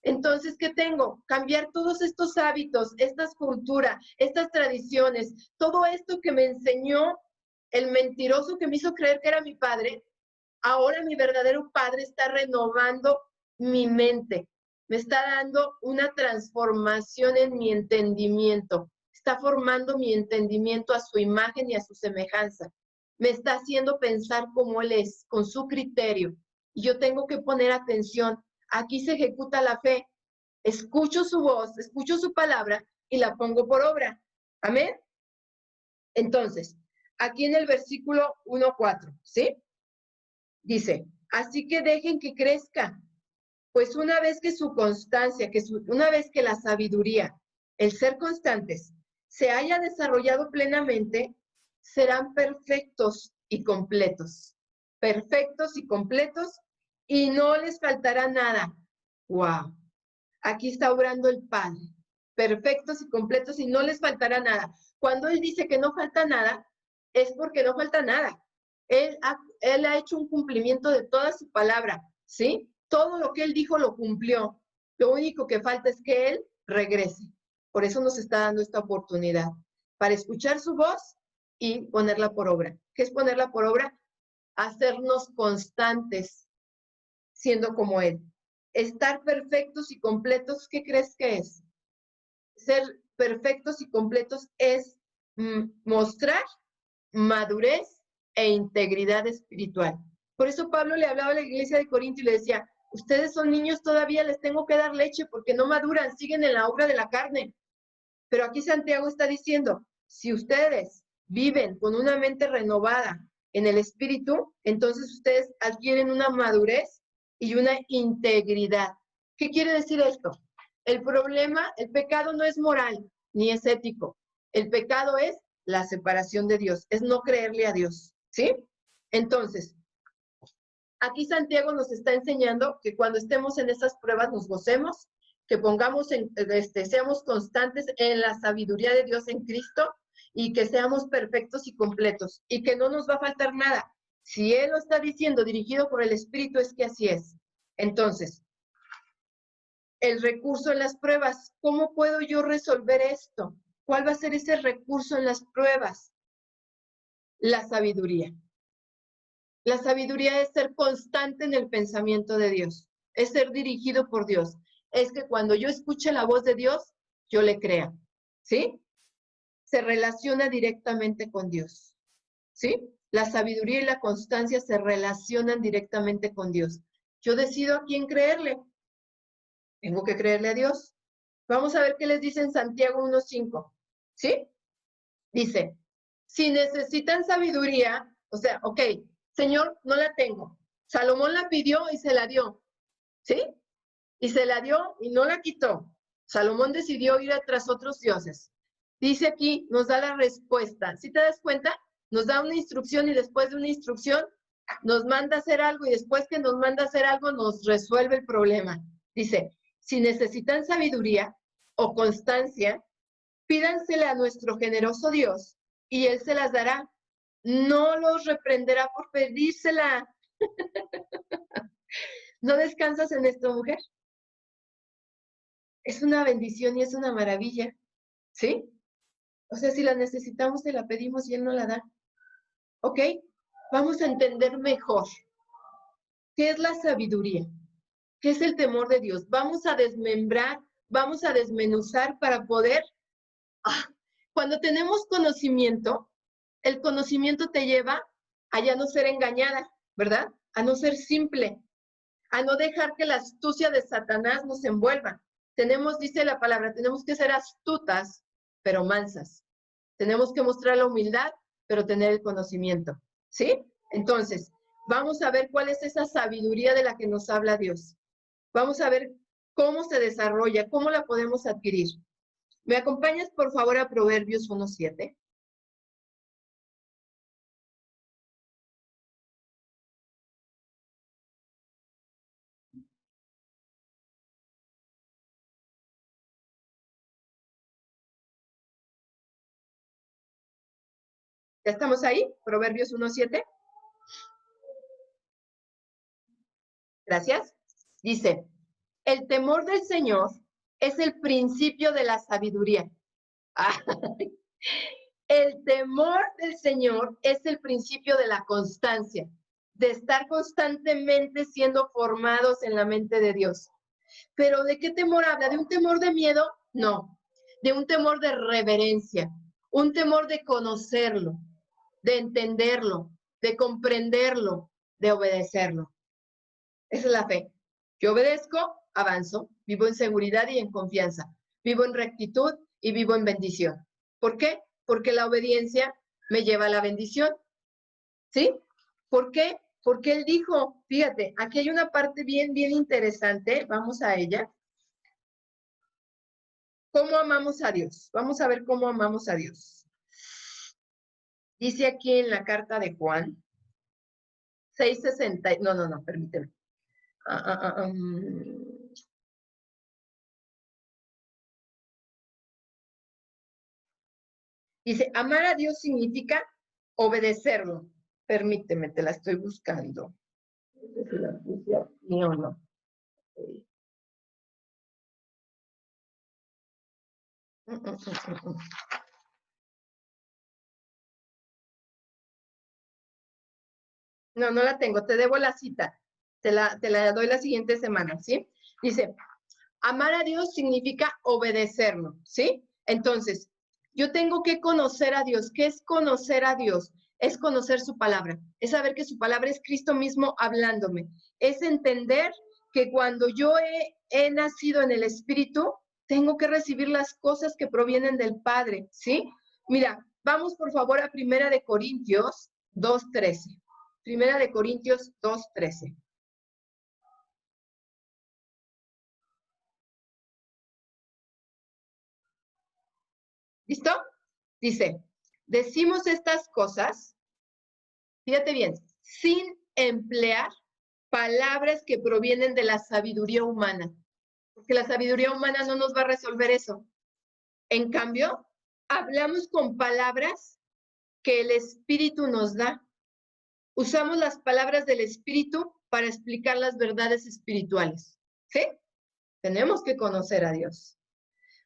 Entonces, ¿qué tengo? Cambiar todos estos hábitos, estas culturas, estas tradiciones, todo esto que me enseñó el mentiroso que me hizo creer que era mi padre. Ahora mi verdadero padre está renovando mi mente, me está dando una transformación en mi entendimiento, está formando mi entendimiento a su imagen y a su semejanza, me está haciendo pensar como él es, con su criterio. Y yo tengo que poner atención. Aquí se ejecuta la fe. Escucho su voz, escucho su palabra y la pongo por obra. Amén. Entonces, aquí en el versículo 1:4, ¿sí? Dice, así que dejen que crezca, pues una vez que su constancia, una vez que la sabiduría, el ser constantes, se haya desarrollado plenamente, serán perfectos y completos. Perfectos y completos, y no les faltará nada. ¡Wow! Aquí está obrando el Padre. Perfectos y completos, y no les faltará nada. Cuando Él dice que no falta nada, es porque no falta nada. Él ha hecho un cumplimiento de toda su palabra, ¿sí? Todo lo que Él dijo lo cumplió. Lo único que falta es que Él regrese. Por eso nos está dando esta oportunidad, para escuchar su voz y ponerla por obra. ¿Qué es ponerla por obra? Hacernos constantes, siendo como Él. Estar perfectos y completos, ¿qué crees que es? Ser perfectos y completos es mostrar madurez e integridad espiritual. Por eso Pablo le hablaba a la iglesia de Corinto y le decía, ustedes son niños todavía, les tengo que dar leche porque no maduran, siguen en la obra de la carne. Pero aquí Santiago está diciendo, si ustedes viven con una mente renovada en el espíritu, entonces ustedes adquieren una madurez y una integridad. ¿Qué quiere decir esto? El problema, el pecado no es moral ni es ético. El pecado es la separación de Dios, es no creerle a Dios, ¿sí? Entonces, aquí Santiago nos está enseñando que cuando estemos en esas pruebas nos gocemos, que seamos constantes en la sabiduría de Dios en Cristo y que seamos perfectos y completos y que no nos va a faltar nada. Si Él lo está diciendo dirigido por el Espíritu, es que así es. Entonces, el recurso en las pruebas, ¿cómo puedo yo resolver esto? ¿Cuál va a ser ese recurso en las pruebas? La sabiduría. La sabiduría es ser constante en el pensamiento de Dios, es ser dirigido por Dios. Es que cuando yo escuche la voz de Dios, yo le crea, ¿sí? Se relaciona directamente con Dios, ¿sí? La sabiduría y la constancia se relacionan directamente con Dios. Yo decido a quién creerle. Tengo que creerle a Dios. Vamos a ver qué les dice en Santiago 1:5, ¿sí? Dice, si necesitan sabiduría, o sea, ok, Señor, no la tengo. Salomón la pidió y se la dio, ¿sí? Y se la dio y no la quitó. Salomón decidió ir tras otros dioses. Dice aquí, nos da la respuesta. ¿Sí te das cuenta? Nos da una instrucción y después de una instrucción nos manda a hacer algo y después que nos manda a hacer algo nos resuelve el problema. Dice, si necesitan sabiduría o constancia, pídansela a nuestro generoso Dios y Él se las dará. No los reprenderá por pedírsela. ¿No descansas en esto, mujer? Es una bendición y es una maravilla, ¿sí? O sea, si la necesitamos, se la pedimos y Él no la da. ¿Ok? Vamos a entender mejor qué es la sabiduría, qué es el temor de Dios. Vamos a desmembrar, vamos a desmenuzar para poder... Cuando tenemos conocimiento, el conocimiento te lleva a ya no ser engañada, ¿verdad? A no ser simple, a no dejar que la astucia de Satanás nos envuelva. Tenemos, dice la palabra, tenemos que ser astutas, pero mansas. Tenemos que mostrar la humildad, pero tener el conocimiento, ¿sí? Entonces, vamos a ver cuál es esa sabiduría de la que nos habla Dios. Vamos a ver cómo se desarrolla, cómo la podemos adquirir. ¿Me acompañas, por favor, a Proverbios 1:7? ¿Ya estamos ahí? Proverbios 1:7. Gracias. Dice, el temor del Señor es el principio de la sabiduría. El temor del Señor es el principio de la constancia, de estar constantemente siendo formados en la mente de Dios. ¿Pero de qué temor habla? ¿De un temor de miedo? No, de un temor de reverencia, un temor de conocerlo, de entenderlo, de comprenderlo, de obedecerlo. Esa es la fe. Yo obedezco, avanzo, vivo en seguridad y en confianza, vivo en rectitud y vivo en bendición. ¿Por qué? Porque la obediencia me lleva a la bendición. ¿Sí? ¿Por qué? Porque él dijo, fíjate, aquí hay una parte bien interesante, vamos a ella. ¿Cómo amamos a Dios? Vamos a ver cómo amamos a Dios. Dice aquí en la carta de Juan, 6:60, no, permíteme. Dice, amar a Dios significa obedecerlo. Permíteme, te la estoy buscando. No sé si la puse aquí o no. No, no la tengo, te debo la cita. Te la doy la siguiente semana, ¿sí? Dice, amar a Dios significa obedecerlo, ¿sí? Entonces, yo tengo que conocer a Dios. ¿Qué es conocer a Dios? Es conocer su palabra, es saber que su palabra es Cristo mismo hablándome, es entender que cuando yo he nacido en el Espíritu, tengo que recibir las cosas que provienen del Padre, ¿sí? Mira, vamos por favor a Primera de Corintios 2:13. Primera de Corintios 2:13. ¿Listo? Dice, decimos estas cosas, fíjate bien, sin emplear palabras que provienen de la sabiduría humana, porque la sabiduría humana no nos va a resolver eso. En cambio, hablamos con palabras que el Espíritu nos da. Usamos las palabras del Espíritu para explicar las verdades espirituales. ¿Sí? Tenemos que conocer a Dios.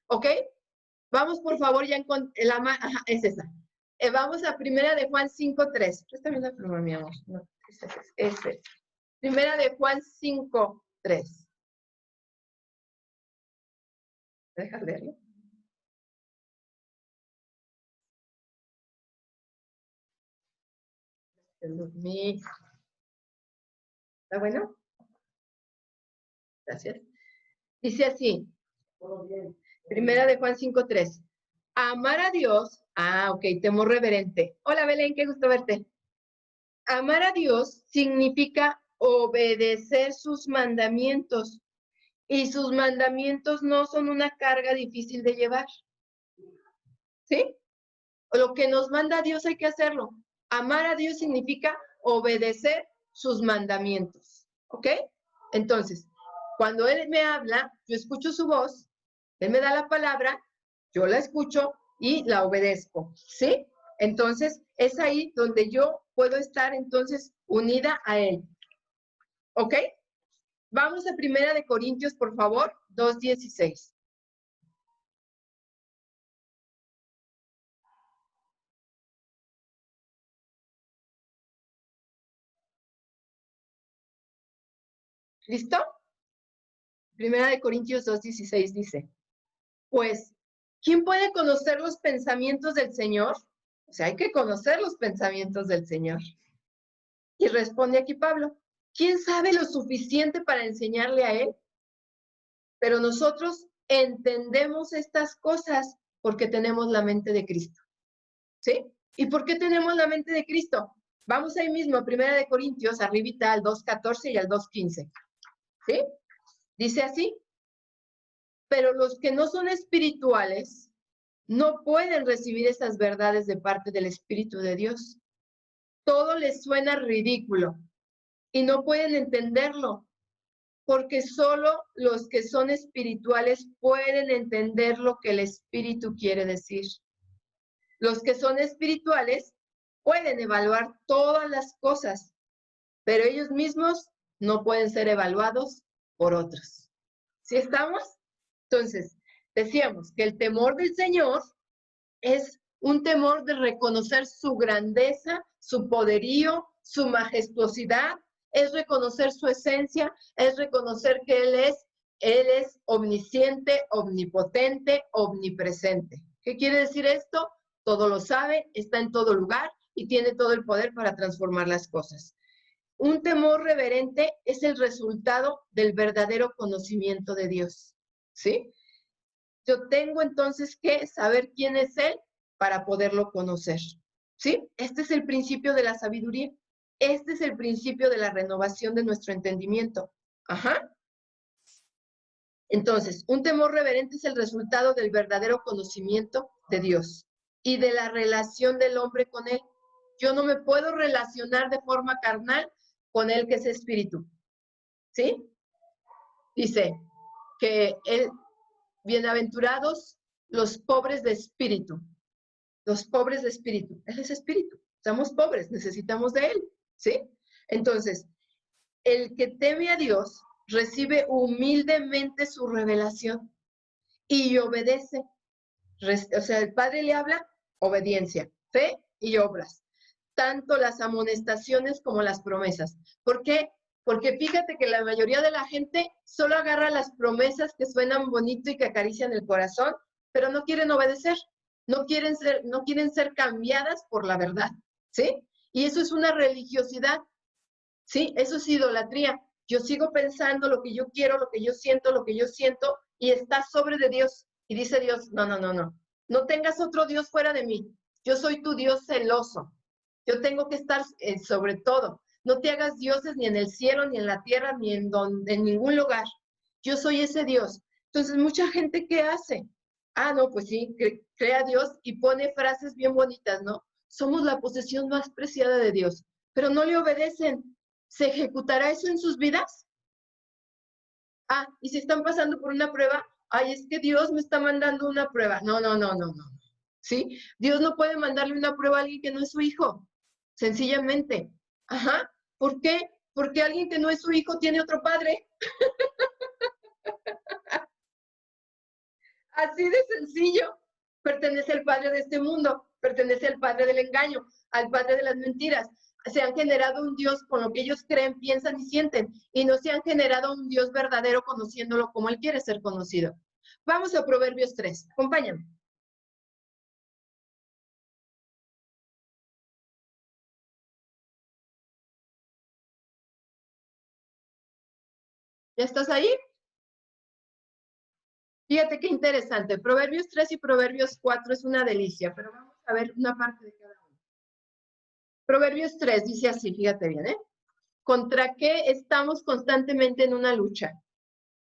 ¿Ok? Vamos, por favor, ya con la... Ajá, es esa. Vamos a Primera de Juan 5:3. Préstame una pluma, mi amor. No, es. Primera de Juan 5:3. Deja leerlo. ¿Está bueno? Gracias. Dice así. Primera de Juan 5:3. Amar a Dios. Ok, temor reverente. Hola, Belén, qué gusto verte. Amar a Dios significa obedecer sus mandamientos. Y sus mandamientos no son una carga difícil de llevar. ¿Sí? Lo que nos manda Dios hay que hacerlo. Amar a Dios significa obedecer sus mandamientos. ¿Ok? Entonces, cuando Él me habla, yo escucho su voz, Él me da la palabra, yo la escucho y la obedezco. ¿Sí? Entonces, es ahí donde yo puedo estar entonces unida a Él. ¿Ok? Vamos a Primera de Corintios, por favor, 2:16. ¿Listo? Primera de Corintios 2:16 dice, pues, ¿quién puede conocer los pensamientos del Señor? O sea, hay que conocer los pensamientos del Señor. Y responde aquí Pablo, ¿quién sabe lo suficiente para enseñarle a Él? Pero nosotros entendemos estas cosas porque tenemos la mente de Cristo. ¿Sí? ¿Y por qué tenemos la mente de Cristo? Vamos ahí mismo, a Primera de Corintios, arribita al 2:14 y al 2:15. ¿Sí? Dice así, pero los que no son espirituales no pueden recibir esas verdades de parte del Espíritu de Dios. Todo les suena ridículo y no pueden entenderlo, porque solo los que son espirituales pueden entender lo que el Espíritu quiere decir. Los que son espirituales pueden evaluar todas las cosas, pero ellos mismos no pueden ser evaluados por otros. ¿Sí estamos? Entonces, decíamos que el temor del Señor es un temor de reconocer su grandeza, su poderío, su majestuosidad, es reconocer su esencia, es reconocer que Él es omnisciente, omnipotente, omnipresente. ¿Qué quiere decir esto? Todo lo sabe, está en todo lugar y tiene todo el poder para transformar las cosas. Un temor reverente es el resultado del verdadero conocimiento de Dios, ¿sí? Yo tengo entonces que saber quién es Él para poderlo conocer, ¿sí? Este es el principio de la sabiduría. Este es el principio de la renovación de nuestro entendimiento. Ajá. Entonces, un temor reverente es el resultado del verdadero conocimiento de Dios y de la relación del hombre con Él. Yo no me puedo relacionar de forma carnal con Él que es espíritu. ¿Sí? Dice que bienaventurados los pobres de espíritu. Los pobres de espíritu. Él es espíritu. Estamos pobres, necesitamos de Él. ¿Sí? Entonces, el que teme a Dios recibe humildemente su revelación y obedece. O sea, el Padre le habla, obediencia, fe y obras. Tanto las amonestaciones como las promesas. ¿Por qué? Porque fíjate que la mayoría de la gente solo agarra las promesas que suenan bonito y que acarician el corazón, pero no quieren obedecer, no quieren ser cambiadas por la verdad, ¿sí? Y eso es una religiosidad, ¿sí? Eso es idolatría. Yo sigo pensando lo que yo quiero, lo que yo siento, y está sobre de Dios. Y dice Dios, no, no, no, no. No tengas otro Dios fuera de mí. Yo soy tu Dios celoso. Yo tengo que estar sobre todo. No te hagas dioses ni en el cielo, ni en la tierra, ni en ningún lugar. Yo soy ese Dios. Entonces, mucha gente, ¿qué hace? Ah, no, pues sí, crea Dios y pone frases bien bonitas, ¿no? Somos la posesión más preciada de Dios, pero no le obedecen. ¿Se ejecutará eso en sus vidas? Ah, y si están pasando por una prueba, ay, es que Dios me está mandando una prueba. No, no, no, no, no. ¿Sí? Dios no puede mandarle una prueba a alguien que no es su hijo. Sencillamente. Ajá. ¿Por qué? Porque alguien que no es su hijo tiene otro padre. Así de sencillo. Pertenece al padre de este mundo, pertenece al padre del engaño, al padre de las mentiras. Se han generado un Dios con lo que ellos creen, piensan y sienten, y no se han generado un Dios verdadero conociéndolo como Él quiere ser conocido. Vamos a Proverbios 3. Acompáñame. ¿Ya estás ahí? Fíjate qué interesante. Proverbios 3 y Proverbios 4 es una delicia, pero vamos a ver una parte de cada uno. Proverbios 3 dice así, fíjate bien, ¿eh? ¿Contra qué estamos constantemente en una lucha?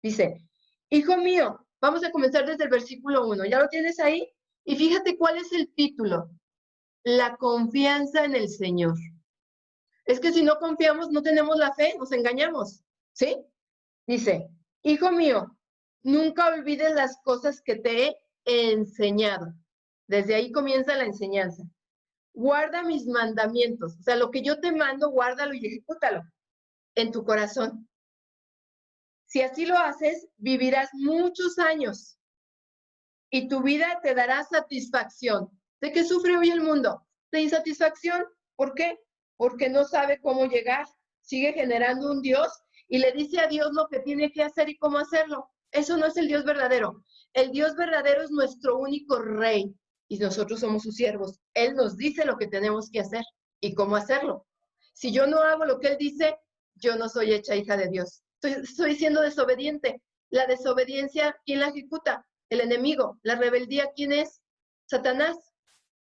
Dice, hijo mío, vamos a comenzar desde el versículo 1. ¿Ya lo tienes ahí? Y fíjate cuál es el título. La confianza en el Señor. Es que si no confiamos, no tenemos la fe, nos engañamos. ¿Sí? Dice, hijo mío, nunca olvides las cosas que te he enseñado. Desde ahí comienza la enseñanza. Guarda mis mandamientos. O sea, lo que yo te mando, guárdalo y ejecútalo en tu corazón. Si así lo haces, vivirás muchos años y tu vida te dará satisfacción. ¿De qué sufre hoy el mundo? De insatisfacción. ¿Por qué? Porque no sabe cómo llegar. Sigue generando un Dios y le dice a Dios lo que tiene que hacer y cómo hacerlo. Eso no es el Dios verdadero. El Dios verdadero es nuestro único rey y nosotros somos sus siervos. Él nos dice lo que tenemos que hacer y cómo hacerlo. Si yo no hago lo que Él dice, yo no soy hecha hija de Dios. Estoy siendo desobediente. La desobediencia, ¿quién la ejecuta? El enemigo. La rebeldía, ¿quién es? Satanás.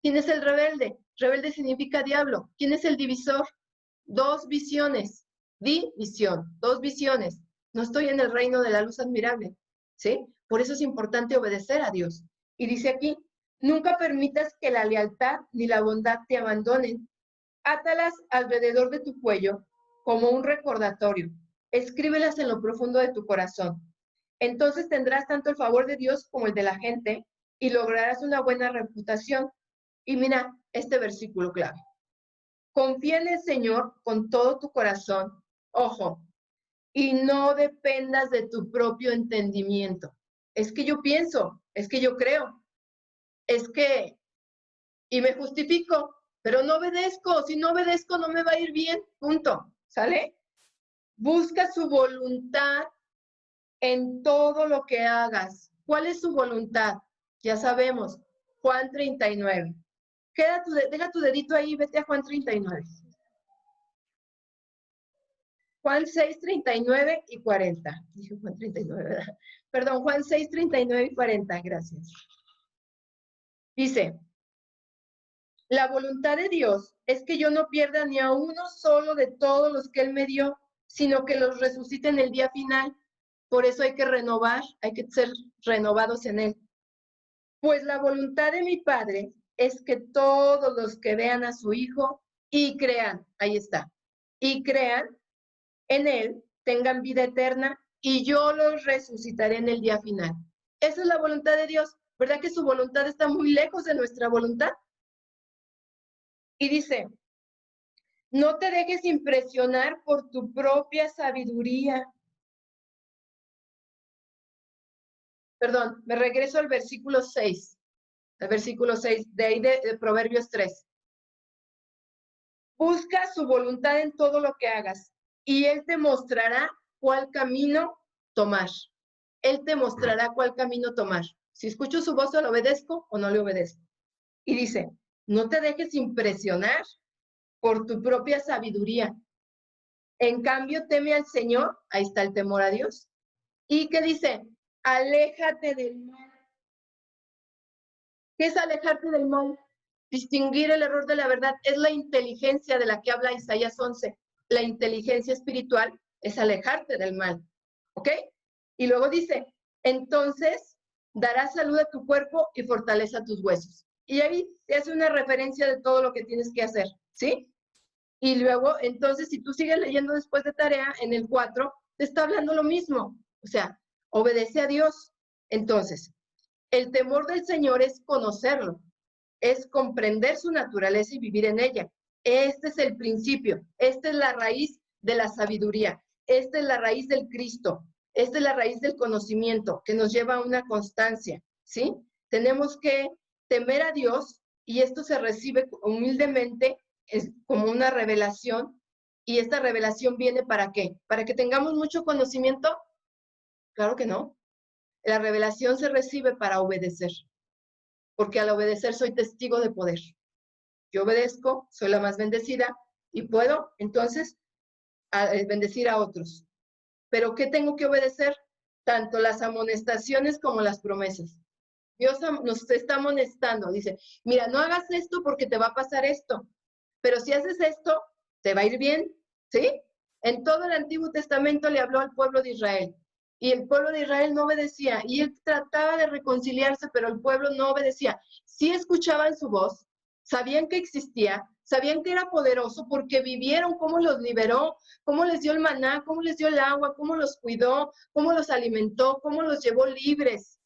¿Quién es el rebelde? Rebelde significa diablo. ¿Quién es el divisor? Dos visiones. División. Dos visiones. No estoy en el reino de la luz admirable. ¿Sí? Por eso es importante obedecer a Dios. Y dice aquí, nunca permitas que la lealtad ni la bondad te abandonen. Átalas alrededor de tu cuello como un recordatorio. Escríbelas en lo profundo de tu corazón. Entonces tendrás tanto el favor de Dios como el de la gente y lograrás una buena reputación. Y mira este versículo clave. Confía en el Señor con todo tu corazón. Ojo, y no dependas de tu propio entendimiento. Es que yo pienso, es que yo creo, es que, y me justifico, pero no obedezco. Si no obedezco, no me va a ir bien. Punto. ¿Sale? Busca su voluntad en todo lo que hagas. ¿Cuál es su voluntad? Ya sabemos, Juan 39. Deja tu dedito ahí, vete a Juan 39. Juan 6, 39 y 40. Dije Juan 39, ¿verdad? Perdón, Juan 6, 39 y 40, gracias. Dice, La voluntad de Dios es que yo no pierda ni a uno solo de todos los que Él me dio, sino que los resucite en el día final. Por eso hay que renovar, hay que ser renovados en Él. Pues la voluntad de mi Padre es que todos los que vean a su Hijo y crean, ahí está, y crean en Él, tengan vida eterna y yo los resucitaré en el día final. Esa es la voluntad de Dios. ¿Verdad que su voluntad está muy lejos de nuestra voluntad? Y dice, no te dejes impresionar por tu propia sabiduría. Perdón, me regreso al versículo 6. Al versículo 6, de ahí de Proverbios 3. Busca su voluntad en todo lo que hagas y Él te mostrará cuál camino tomar. Él te mostrará cuál camino tomar. Si escucho su voz, ¿le obedezco o no le obedezco? Y dice, no te dejes impresionar por tu propia sabiduría. En cambio, teme al Señor, ahí está el temor a Dios. ¿Y qué dice? Aléjate del mal. ¿Qué es alejarte del mal? Distinguir el error de la verdad es la inteligencia de la que habla Isaías 11. La inteligencia espiritual es alejarte del mal. ¿Ok? Y luego dice, entonces darás salud a tu cuerpo y fortaleza a tus huesos. Y ahí te hace una referencia de todo lo que tienes que hacer, ¿sí? Y luego, entonces, si tú sigues leyendo después de tarea, en el 4, te está hablando lo mismo. O sea, obedece a Dios. Entonces, el temor del Señor es conocerlo, es comprender su naturaleza y vivir en ella. Este es el principio, esta es la raíz de la sabiduría, esta es la raíz del Cristo, esta es la raíz del conocimiento que nos lleva a una constancia, ¿sí? Tenemos que temer a Dios y esto se recibe humildemente como una revelación y esta revelación viene ¿para qué? ¿Para que tengamos mucho conocimiento? Claro que no. La revelación se recibe para obedecer, porque al obedecer soy testigo de poder. Yo obedezco, soy la más bendecida y puedo entonces bendecir a otros. Pero ¿qué tengo que obedecer? Tanto las amonestaciones como las promesas. Dios nos está amonestando, dice, mira, no hagas esto porque te va a pasar esto, pero si haces esto, te va a ir bien, ¿sí? En todo el Antiguo Testamento le habló al pueblo de Israel, y el pueblo de Israel no obedecía, y él trataba de reconciliarse, pero el pueblo no obedecía. Sí escuchaban su voz, sabían que existía, sabían que era poderoso, porque vivieron cómo los liberó, cómo les dio el maná, cómo les dio el agua, cómo los cuidó, cómo los alimentó, cómo los llevó libres.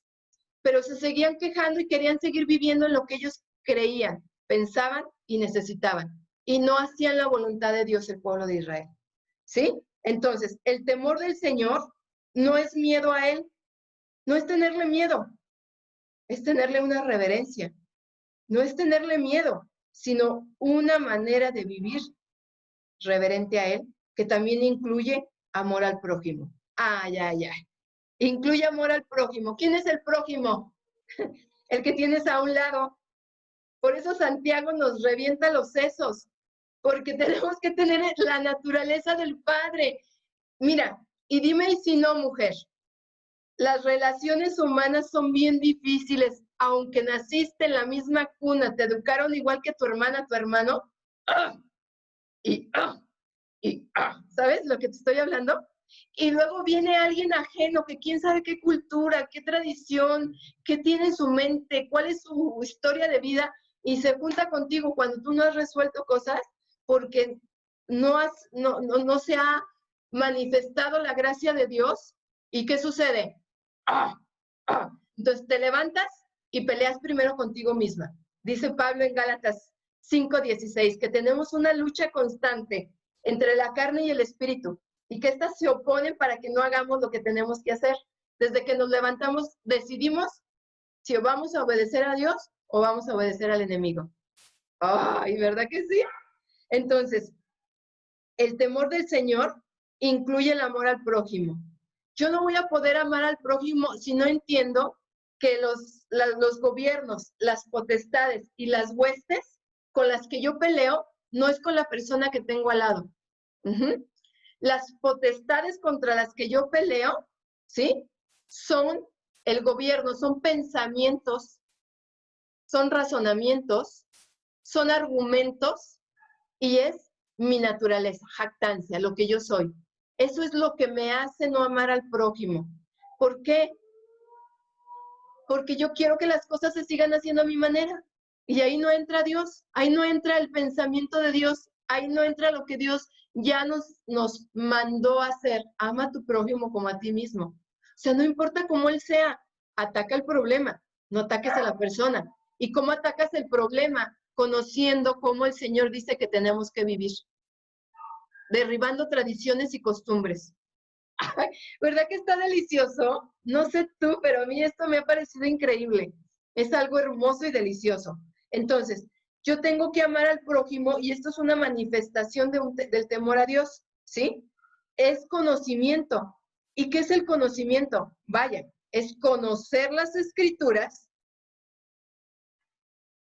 Pero se seguían quejando y querían seguir viviendo en lo que ellos creían, pensaban y necesitaban. Y no hacían la voluntad de Dios el pueblo de Israel. ¿Sí? Entonces, el temor del Señor no es miedo a Él, no es tenerle miedo, es tenerle una reverencia. No es tenerle miedo, sino una manera de vivir reverente a Él, que también incluye amor al prójimo. Ay, ay, ay. Incluye amor al prójimo. ¿Quién es el prójimo? El que tienes a un lado. Por eso Santiago nos revienta los sesos, porque tenemos que tener la naturaleza del Padre. Mira, y dime y si no, mujer, las relaciones humanas son bien difíciles, aunque naciste en la misma cuna, te educaron igual que tu hermana, tu hermano, ¡ah! Y ¡ah! Y ¡ah! ¿Sabes lo que te estoy hablando? Y luego viene alguien ajeno que quién sabe qué cultura, qué tradición, qué tiene en su mente, cuál es su historia de vida, y se junta contigo cuando tú no has resuelto cosas porque no se ha manifestado la gracia de Dios. ¿Y qué sucede? ¡Ah! ¡Ah! Entonces te levantas y peleas primero contigo misma. Dice Pablo en Gálatas 5:16 que tenemos una lucha constante entre la carne y el espíritu, y que éstas se oponen para que no hagamos lo que tenemos que hacer. Desde que nos levantamos, decidimos si vamos a obedecer a Dios o vamos a obedecer al enemigo. Ay, ¿verdad que sí? Entonces, el temor del Señor incluye el amor al prójimo. Yo no voy a poder amar al prójimo si no entiendo que los gobiernos, las potestades y las huestes con las que yo peleo no es con la persona que tengo al lado. Las potestades contra las que yo peleo, ¿sí? Son el gobierno, son pensamientos, son razonamientos, son argumentos y es mi naturaleza, jactancia, lo que yo soy. Eso es lo que me hace no amar al prójimo. ¿Por qué? Porque yo quiero que las cosas se sigan haciendo a mi manera. Y ahí no entra Dios, ahí no entra el pensamiento de Dios, ahí no entra lo que Dios ya nos mandó a hacer. Ama a tu prójimo como a ti mismo. O sea, no importa cómo él sea, ataca el problema, no ataques a la persona. ¿Y cómo atacas el problema? Conociendo cómo el Señor dice que tenemos que vivir. Derribando tradiciones y costumbres. Ay, ¿verdad que está delicioso? No sé tú, pero a mí esto me ha parecido increíble. Es algo hermoso y delicioso. Entonces, yo tengo que amar al prójimo y esto es una manifestación del temor a Dios, ¿sí? Es conocimiento. ¿Y qué es el conocimiento? Vaya, es conocer las escrituras,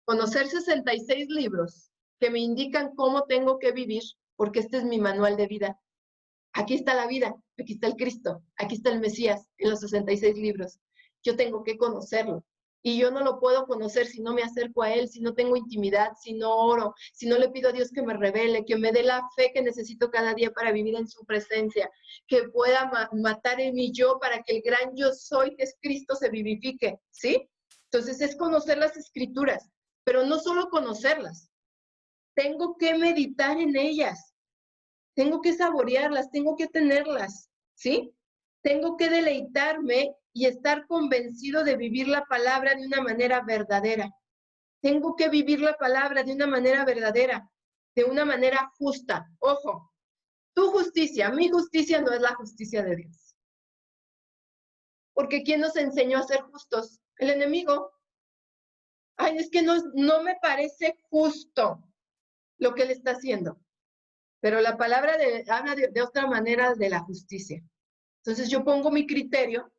conocer 66 libros que me indican cómo tengo que vivir, porque este es mi manual de vida. Aquí está la vida, aquí está el Cristo, aquí está el Mesías en los 66 libros. Yo tengo que conocerlo. Y yo no lo puedo conocer si no me acerco a Él, si no tengo intimidad, si no oro, si no le pido a Dios que me revele, que me dé la fe que necesito cada día para vivir en su presencia, que pueda matar en mi yo para que el gran yo soy, que es Cristo, se vivifique, ¿sí? Entonces es conocer las escrituras, pero no solo conocerlas, tengo que meditar en ellas. Tengo que saborearlas, tengo que tenerlas, ¿sí? Tengo que deleitarme y estar convencido de vivir la palabra de una manera verdadera. Tengo que vivir la palabra de una manera verdadera, de una manera justa. Ojo, tu justicia, mi justicia no es la justicia de Dios. Porque ¿quién nos enseñó a ser justos? El enemigo. Ay, es que no me parece justo lo que él está haciendo. Pero la palabra habla de otra manera de la justicia. Entonces yo pongo mi criterio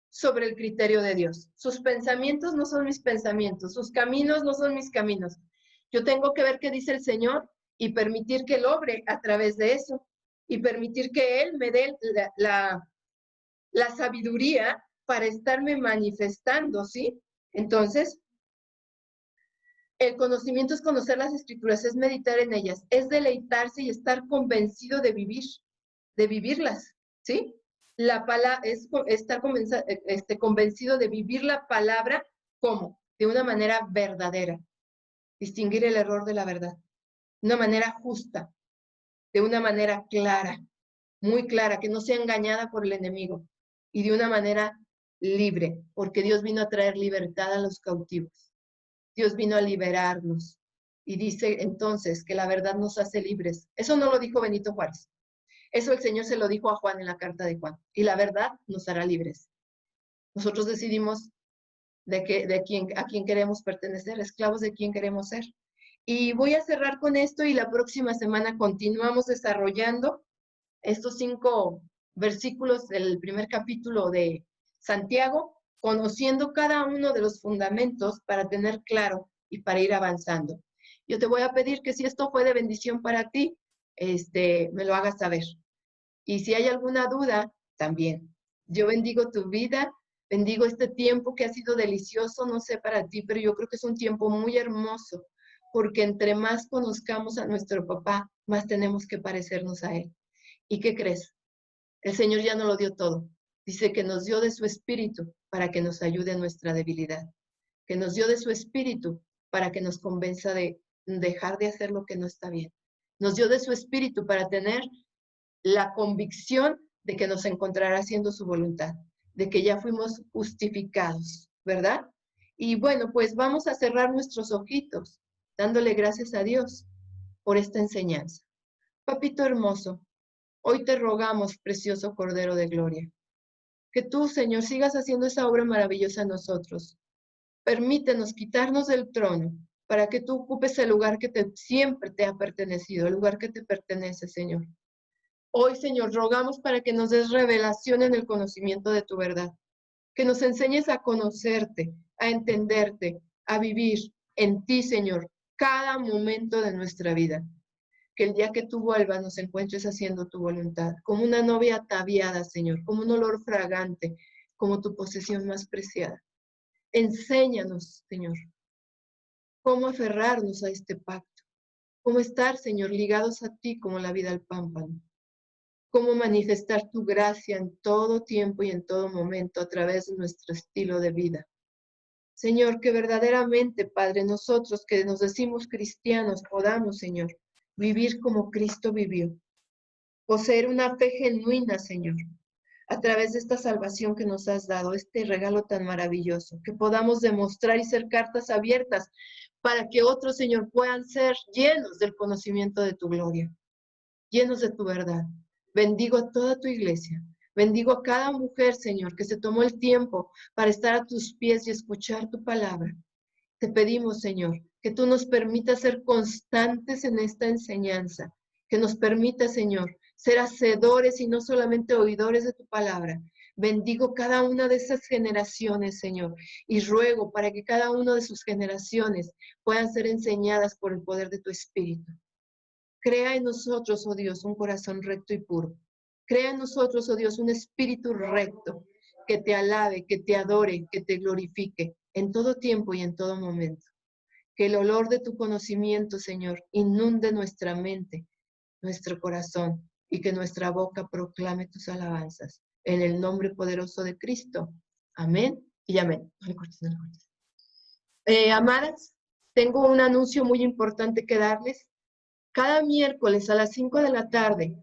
sobre el criterio de Dios. Sus pensamientos no son mis pensamientos, sus caminos no son mis caminos. Yo tengo que ver qué dice el Señor y permitir que Él obre a través de eso y permitir que Él me dé la sabiduría para estarme manifestando, ¿sí? Entonces, el conocimiento es conocer las escrituras, es meditar en ellas, es deleitarse y estar convencido de vivirlas, ¿sí? La palabra es estar convencido de vivir la palabra, ¿cómo? De una manera verdadera, distinguir el error de la verdad, de una manera justa, de una manera clara, muy clara, que no sea engañada por el enemigo, y de una manera libre, porque Dios vino a traer libertad a los cautivos. Dios vino a liberarnos. Y dice entonces que la verdad nos hace libres. Eso no lo dijo Benito Juárez. Eso el Señor se lo dijo a Juan en la carta de Juan. Y la verdad nos hará libres. Nosotros decidimos a quién queremos pertenecer, esclavos de quién queremos ser. Y voy a cerrar con esto y la próxima semana continuamos desarrollando estos 5 versículos del primer capítulo de Santiago, conociendo cada uno de los fundamentos para tener claro y para ir avanzando. Yo te voy a pedir que si esto fue de bendición para ti, me lo hagas saber. Y si hay alguna duda, también. Yo bendigo tu vida, bendigo este tiempo que ha sido delicioso, no sé para ti, pero yo creo que es un tiempo muy hermoso, porque entre más conozcamos a nuestro papá, más tenemos que parecernos a él. ¿Y qué crees? El Señor ya no lo dio todo. Dice que nos dio de su espíritu para que nos ayude en nuestra debilidad. Que nos dio de su espíritu para que nos convenza de dejar de hacer lo que no está bien. Nos dio de su espíritu para tener la convicción de que nos encontrará haciendo su voluntad, de que ya fuimos justificados, ¿verdad? Y bueno, pues vamos a cerrar nuestros ojitos, dándole gracias a Dios por esta enseñanza. Papito hermoso, hoy te rogamos, precioso Cordero de Gloria, que tú, Señor, sigas haciendo esa obra maravillosa en nosotros. Permítenos quitarnos del trono para que tú ocupes el lugar que siempre te ha pertenecido, el lugar que te pertenece, Señor. Hoy, Señor, rogamos para que nos des revelación en el conocimiento de tu verdad, que nos enseñes a conocerte, a entenderte, a vivir en ti, Señor, cada momento de nuestra vida. Que el día que tú vuelvas nos encuentres haciendo tu voluntad, como una novia ataviada, Señor, como un olor fragante, como tu posesión más preciada. Enséñanos, Señor, cómo aferrarnos a este pacto, cómo estar, Señor, ligados a ti como la vida al pámpano, cómo manifestar tu gracia en todo tiempo y en todo momento a través de nuestro estilo de vida. Señor, que verdaderamente, Padre, nosotros que nos decimos cristianos, podamos, Señor, vivir como Cristo vivió, poseer una fe genuina, Señor, a través de esta salvación que nos has dado, este regalo tan maravilloso, que podamos demostrar y ser cartas abiertas para que otros, Señor, puedan ser llenos del conocimiento de tu gloria, llenos de tu verdad. Bendigo a toda tu iglesia. Bendigo a cada mujer, Señor, que se tomó el tiempo para estar a tus pies y escuchar tu palabra. Te pedimos, Señor, que tú nos permitas ser constantes en esta enseñanza, que nos permita, Señor, ser hacedores y no solamente oidores de tu palabra. Bendigo cada una de esas generaciones, Señor, y ruego para que cada una de sus generaciones puedan ser enseñadas por el poder de tu Espíritu. Crea en nosotros, oh Dios, un corazón recto y puro. Crea en nosotros, oh Dios, un espíritu recto que te alabe, que te adore, que te glorifique en todo tiempo y en todo momento. Que el olor de tu conocimiento, Señor, inunde nuestra mente, nuestro corazón y que nuestra boca proclame tus alabanzas. En el nombre poderoso de Cristo. Amén y amén. No le cortes, no le cortes. Amadas, tengo un anuncio muy importante que darles. Cada miércoles a las 5 de la tarde,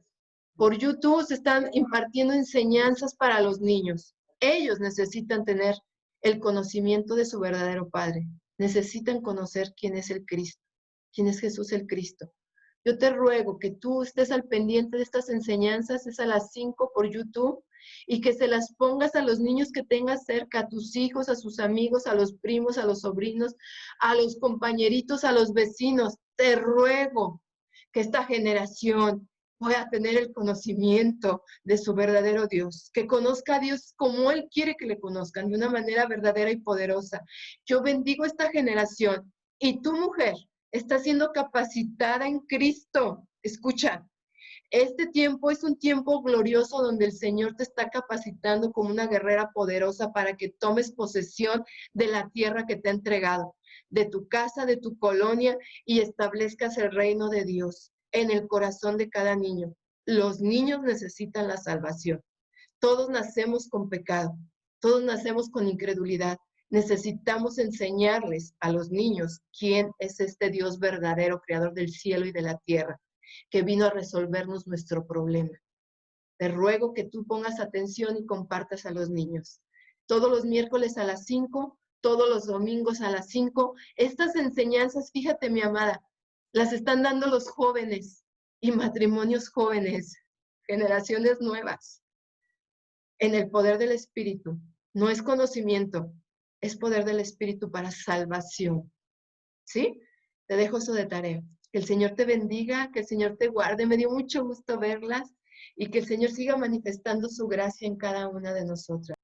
por YouTube se están impartiendo enseñanzas para los niños. Ellos necesitan tener el conocimiento de su verdadero Padre. Necesitan conocer quién es el Cristo, quién es Jesús el Cristo. Yo te ruego que tú estés al pendiente de estas enseñanzas, es a las 5 por YouTube, y que se las pongas a los niños que tengas cerca, a tus hijos, a sus amigos, a los primos, a los sobrinos, a los compañeritos, a los vecinos. Te ruego que esta generación pueda tener el conocimiento de su verdadero Dios, que conozca a Dios como Él quiere que le conozcan, de una manera verdadera y poderosa. Yo bendigo esta generación y tu mujer está siendo capacitada en Cristo. Escucha, este tiempo es un tiempo glorioso donde el Señor te está capacitando como una guerrera poderosa para que tomes posesión de la tierra que te ha entregado, de tu casa, de tu colonia, y establezcas el reino de Dios en el corazón de cada niño. Los niños necesitan la salvación. Todos nacemos con pecado, todos nacemos con incredulidad. Necesitamos enseñarles a los niños quién es este Dios verdadero, creador del cielo y de la tierra, que vino a resolvernos nuestro problema. Te ruego que tú pongas atención y compartas a los niños. Todos los miércoles a las 5, todos los domingos a las 5. Estas enseñanzas, fíjate mi amada, las están dando los jóvenes y matrimonios jóvenes, generaciones nuevas, en el poder del Espíritu. No es conocimiento, es poder del Espíritu para salvación. ¿Sí? Te dejo eso de tarea. Que el Señor te bendiga, que el Señor te guarde. Me dio mucho gusto verlas y que el Señor siga manifestando su gracia en cada una de nosotras.